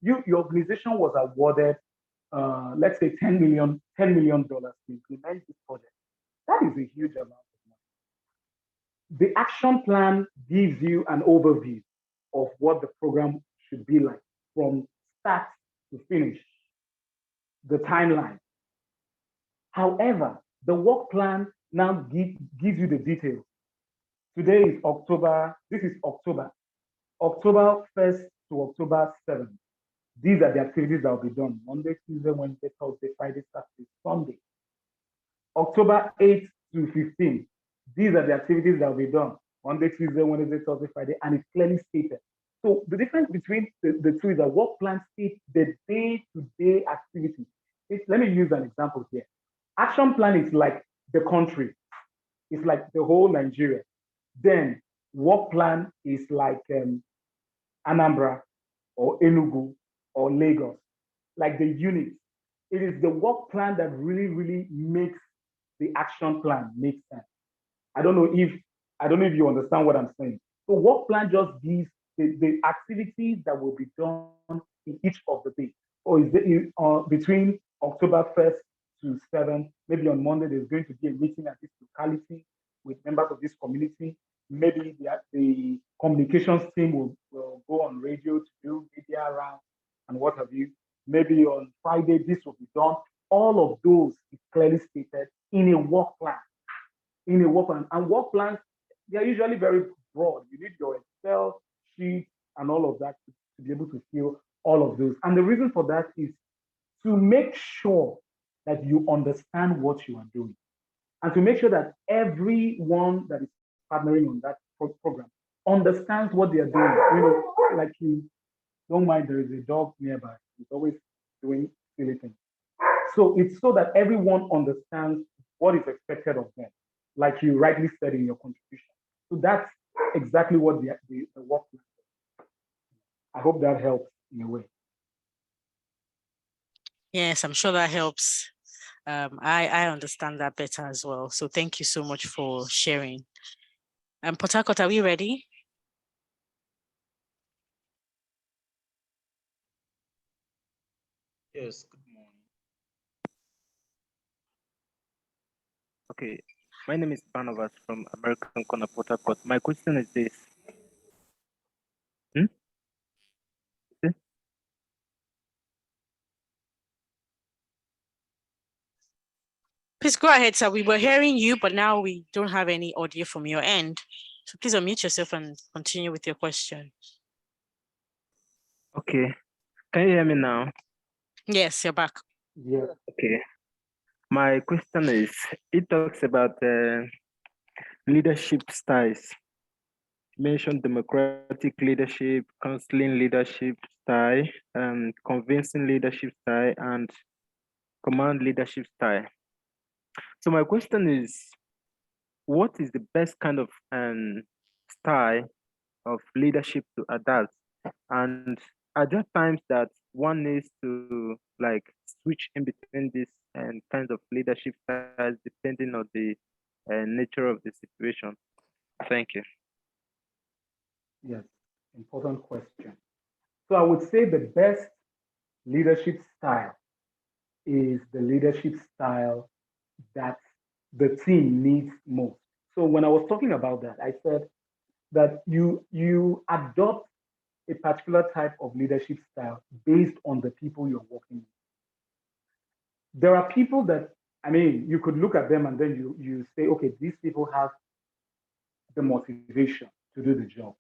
Your organization was awarded, let's say $10 million to implement this project. That is a huge amount of money. The action plan gives you an overview of what the program should be like from start to finish, the timeline. However, the work plan now gives you the details. Today is October, this is October 1st to October 7th. These are the activities that will be done Monday, Tuesday, Wednesday, Thursday, Friday, Saturday, Sunday. October 8th to 15th. These are the activities that will be done Monday, Tuesday, Wednesday, Thursday, Friday, and it's clearly stated. So the difference between the two is that work plan states the day-to-day activity. Let me use an example here. Action plan is like the country. It's like the whole Nigeria. Then work plan is like Anambra or Enugu or Lagos, like the units. It is the work plan that really, really makes the action plan make sense. I don't know if you understand what I'm saying. So work plan just gives the activities that will be done in each of the days. Or is it between October 1st to 7th, maybe on Monday, there's going to be a meeting at this locality with members of this community. Maybe the communications team will go on radio to do media around and what have you. Maybe on Friday, this will be done. All of those is clearly stated in a work plan. And work plans, they're usually very broad. You need your Excel sheet and all of that to be able to fill all of those. And the reason for that is to make sure that you understand what you are doing and to make sure that everyone that is partnering on that program understands what they are doing. You know, like you don't mind, there is a dog nearby. It's always doing silly things. So it's so that everyone understands what is expected of them, like you rightly said in your contribution. So that's exactly what the work plan is. I hope that helps in a way. Yes, I'm sure that helps. I understand that better as well. So thank you so much for sharing. Port Harcourt, are we ready? Yes, good morning. Okay, my name is Barnabas from American Corner, Port Harcourt. My question is this. Please go ahead, sir. We were hearing you, but now we don't have any audio from your end. So please unmute yourself and continue with your question. Okay, can you hear me now? Yes, you're back. Yeah. Okay, my question is, it talks about leadership styles. You mentioned democratic leadership, counseling leadership style, convincing leadership style, and command leadership style. So my question is, what is the best kind of style of leadership to adapt? And are there times that one needs to like switch in between these kinds of leadership styles depending on the nature of the situation? Thank you. Yes, important question. So I would say the best leadership style is the leadership style that the team needs most. So when I was talking about that, I said that you adopt a particular type of leadership style based on the people you're working with. There are people that, I mean, you could look at them and then you say, okay, these people have the motivation to do the job.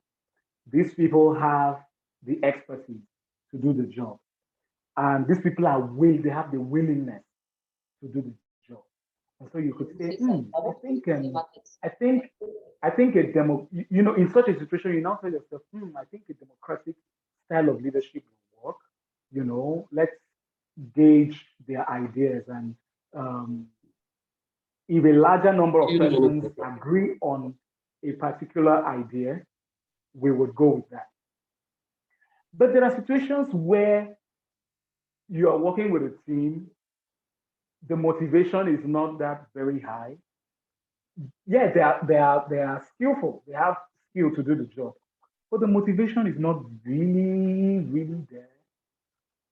These people have the expertise to do the job. And these people they have the willingness to do the job. And so you could say, I think a demo, you know, in such a situation, you now tell yourself, I think a democratic style of leadership will work. You know, let's gauge their ideas. And if a larger number of persons agree on a particular idea, we would go with that. But there are situations where you are working with a team, the motivation is not that very high, yeah, they are skillful. They have skill to do the job, but the motivation is not really there.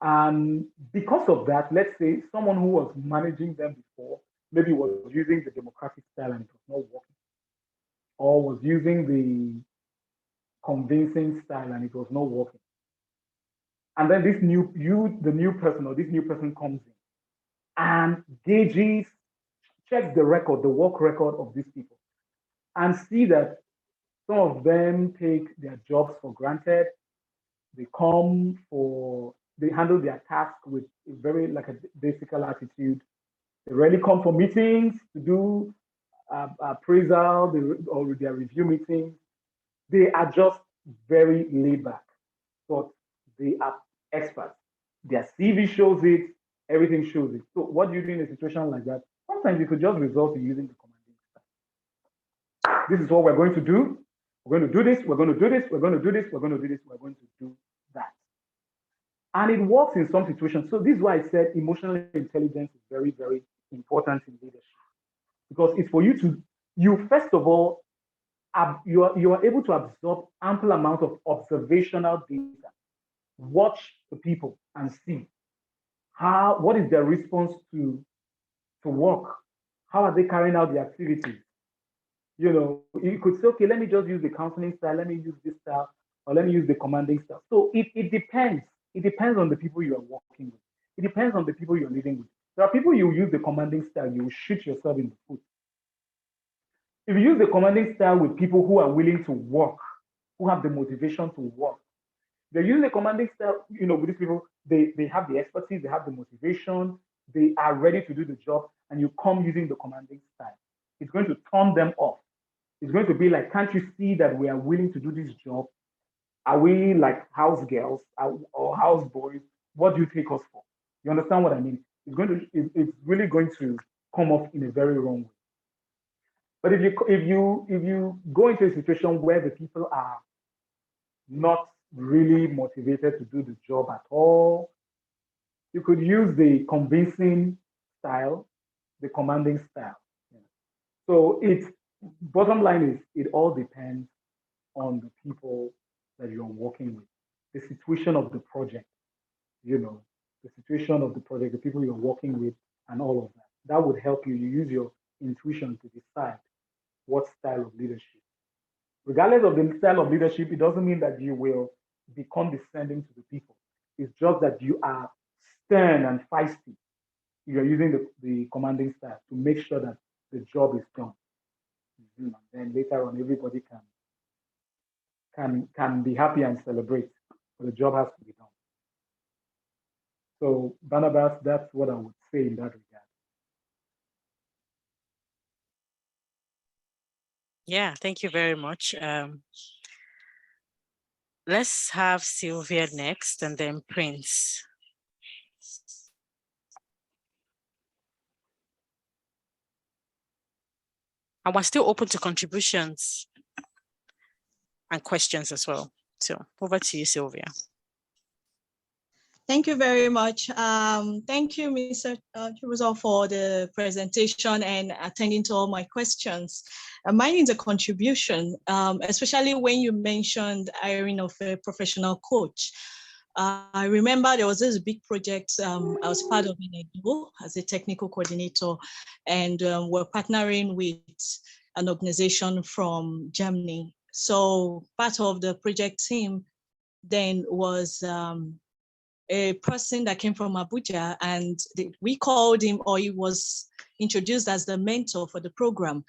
And because of that, let's say someone who was managing them before maybe was using the democratic style and it was not working, or was using the convincing style and it was not working. And then the new person or this new person comes in and gauges, checks the record, the work record of these people, and see that some of them take their jobs for granted. They handle their task with a very like a basic attitude. They rarely come for meetings to do appraisal or their review meetings. They are just very laid back, but they are experts. Their CV shows it, everything shows it. So what do you do in a situation like that? Sometimes you could just result in using the commanding style. This is what we're going to do. We're going to do this, we're going to do this, we're going to do this, we're going to do this, we're going to do that. And it works in some situations. So this is why I said emotional intelligence is very, very important in leadership. Because it's for you first of all, you are able to absorb ample amount of observational data, watch the people and see what is their response to work, how are they carrying out the activities. You could say, okay, let me just use the counseling style, let me use this style, or let me use the commanding style. So it depends. It depends on the people you are working with. It depends on the people you're leading with. There are people you use the commanding style, you will shoot yourself in the foot. If you use the commanding style with people who are willing to work, who have the motivation to work, they use the commanding style, with these people, they have the expertise, they have the motivation, they are ready to do the job, and you come using the commanding style. It's going to turn them off. It's going to be like, can't you see that we are willing to do this job? Are we like house girls or house boys? What do you take us for? You understand what I mean? It's really going to come off in a very wrong way. But if you go into a situation where the people are not really motivated to do the job at all, you could use the convincing style, the commanding style. So bottom line is it all depends on the people that you're working with, the situation of the project, the situation of the project, the people you're working with, and all of that. That would help you. You use your intuition to decide what style of leadership. Regardless of the style of leadership, it doesn't mean that you will be condescending to the people. It's just that you are stern and feisty. You're using the commanding style to make sure that the job is done. And then later on, everybody can be happy and celebrate, but the job has to be done. So Barnabas, that's what I would say in that regard. Yeah, thank you very much. Let's have Sylvia next and then Prince. And we're still open to contributions and questions as well. So over to you, Sylvia. Thank you very much. Thank you, Mr. Chibuzo, for the presentation and attending to all my questions. Mine is a contribution, especially when you mentioned hiring of a professional coach. I remember there was this big project I was part of in Edo as a technical coordinator, and we're partnering with an organization from Germany. So part of the project team then was a person that came from Abuja, and we called him, or he was introduced as the mentor for the program.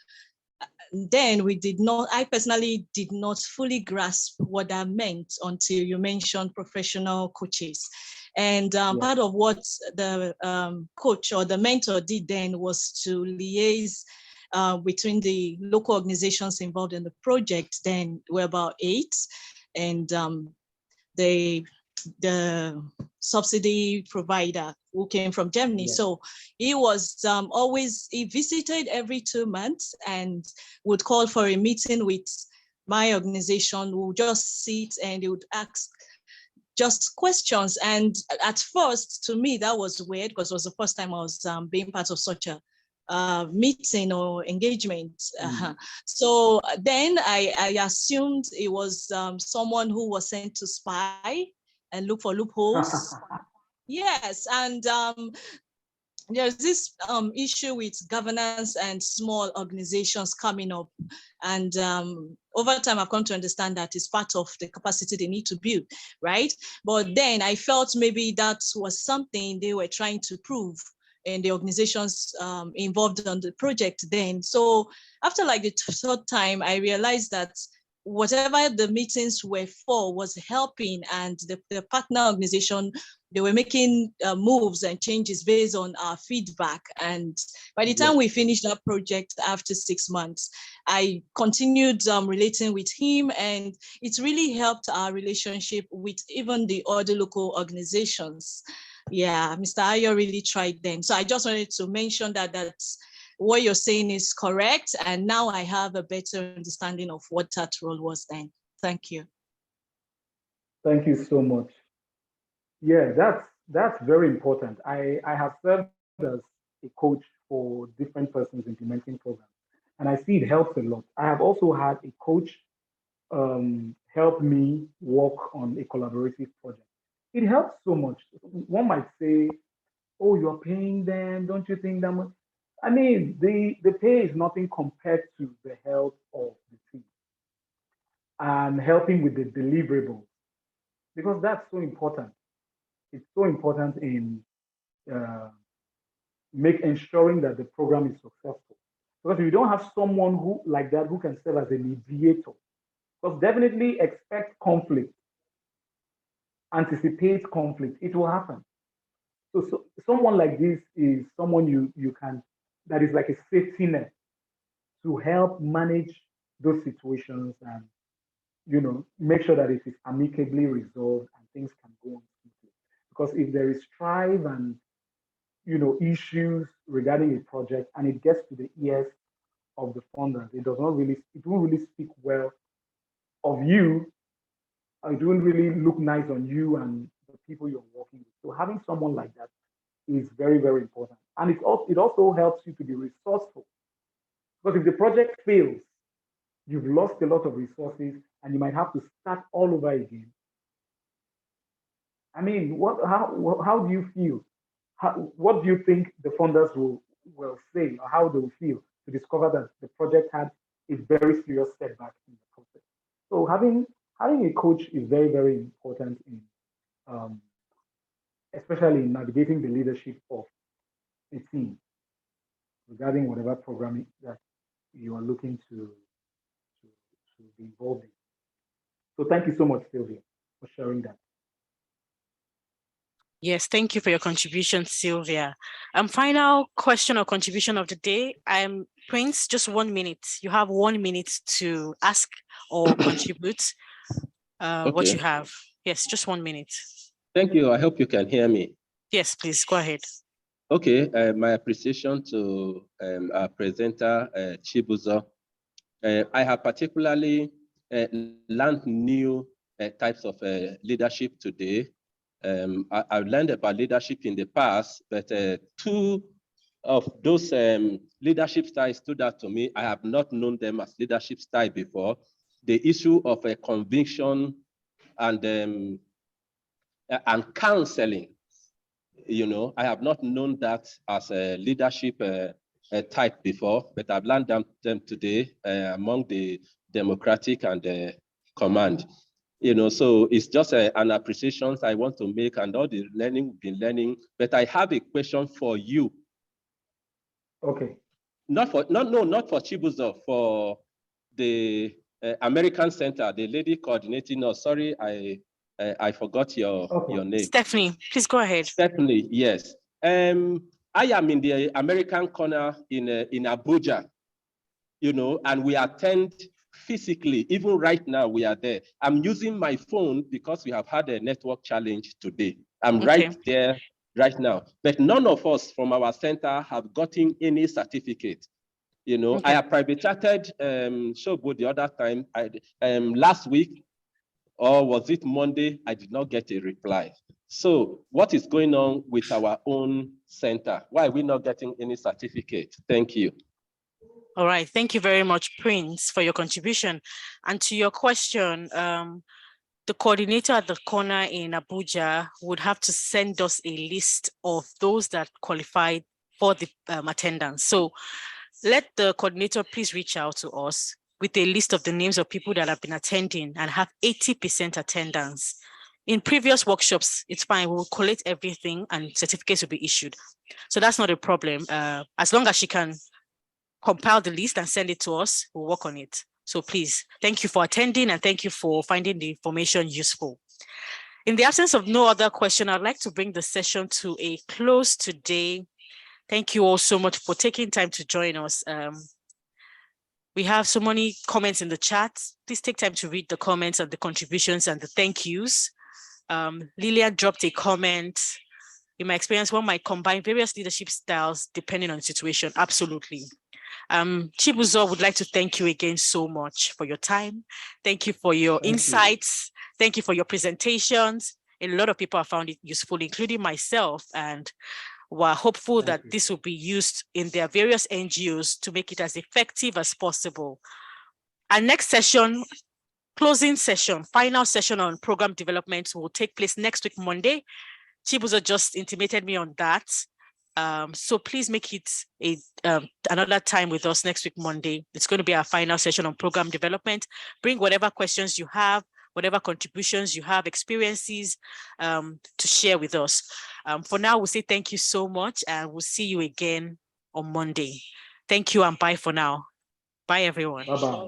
Then I personally did not fully grasp what that meant until you mentioned professional coaches. And part of what the coach or the mentor did then was to liaise between the local organizations involved in the project. Then we're about 8, and the subsidy provider who came from Germany. Yeah. So he was he visited every 2 months and would call for a meeting with my organization. We'll just sit and he would ask just questions. And at first, to me, that was weird because it was the first time I was being part of such a meeting or engagement. So then I assumed it was someone who was sent to spy and look for loopholes. Yes, and there's this issue with governance and small organizations coming up. And over time, I've come to understand that it's part of the capacity they need to build, right? But then I felt maybe that was something they were trying to prove in the organizations involved on the project then. So after like the third time, I realized that whatever the meetings were for was helping, and the partner organization, they were making moves and changes based on our feedback. And by the time we finished that project after 6 months, I continued relating with him, and it's really helped our relationship with even the other local organizations. Yeah, Mr. Ayo really tried then. So I just wanted to mention that's what you're saying is correct. And now I have a better understanding of what that role was then. Thank you. Thank you so much. Yeah, that's very important. I have served as a coach for different persons implementing programs, and I see it helps a lot. I have also had a coach help me work on a collaborative project. It helps so much. One might say, "Oh, you're paying them, don't you think that much?" I mean, the pay is nothing compared to the help of the team and helping with the deliverables, because that's so important. It's so important in ensuring that the program is successful. Because if you don't have someone who like that who can serve as a mediator, because definitely expect conflict, anticipate conflict, it will happen. So someone like this is someone you can, that is like a safety net to help manage those situations and make sure that it is amicably resolved and things can go on smoothly. Because if there is strife and issues regarding a project and it gets to the ears of the funders, it won't really speak well of you. It won't really look nice on you and the people you're working with. So having someone like that is very, very important. And it also helps you to be resourceful. Because if the project fails, you've lost a lot of resources and you might have to start all over again. I mean, how do you feel? What do you think the funders will say, or how they will feel to discover that the project had a very serious setback in the process? So having a coach is very, very important in, especially in navigating the leadership of a team regarding whatever programming that you are looking to be involved in. So thank you so much, Sylvia, for sharing that. Yes, thank you for your contribution, Sylvia. Final question or contribution of the day. Prince, just 1 minute. You have 1 minute to ask or contribute what you have. Yes, just 1 minute. Thank you. I hope you can hear me. Yes, please go ahead. Okay, my appreciation to our presenter, Chibuzo. I have particularly learned new types of leadership today. I've learned about leadership in the past, but two of those leadership styles stood out to me. I have not known them as leadership style before. The issue of conviction and counseling. I have not known that as a leadership type before, but I've learned them today among the democratic and the command. So it's just an appreciation I want to make, and all the learning we've been learning. But I have a question for you. Okay. Not for Chibuzo, for the American Center, the lady coordinating us. Sorry, I forgot your name. Stephanie, please go ahead. Stephanie, yes. I am in the American corner in Abuja, and we attend physically. Even right now, we are there. I'm using my phone because we have had a network challenge today. I'm right there right now. But none of us from our center have gotten any certificate. I have private chatted Shobo the other time, last week, or was it Monday? I did not get a reply. So what is going on with our own center? Why are we not getting any certificate? Thank you. All right, thank you very much, Prince, for your contribution. And to your question, the coordinator at the corner in Abuja would have to send us a list of those that qualified for the attendance. So let the coordinator please reach out to us with a list of the names of people that have been attending and have 80% attendance. In previous workshops, it's fine, we will collect everything and certificates will be issued. So that's not a problem. As long as she can compile the list and send it to us, we'll work on it. So please, thank you for attending and thank you for finding the information useful. In the absence of no other question, I'd like to bring the session to a close today. Thank you all so much for taking time to join us. We have so many comments in the chat. Please take time to read the comments and the contributions and the thank yous. Lillian dropped a comment. In my experience, one might combine various leadership styles depending on the situation. Absolutely. Chibuzo would like to thank you again so much for your time. Thank you for your insights. Thank you for your presentations. A lot of people have found it useful, including myself, and we're hopeful that this will be used in their various NGOs to make it as effective as possible. Our next session, closing session, final session on program development will take place next week, Monday. Chibuzo just intimated me on that. So please make it another time with us next week, Monday. It's going to be our final session on program development. Bring whatever questions you have, whatever contributions you have, experiences to share with us. For now, we'll say thank you so much and we'll see you again on Monday. Thank you and bye for now. Bye, everyone. Bye-bye.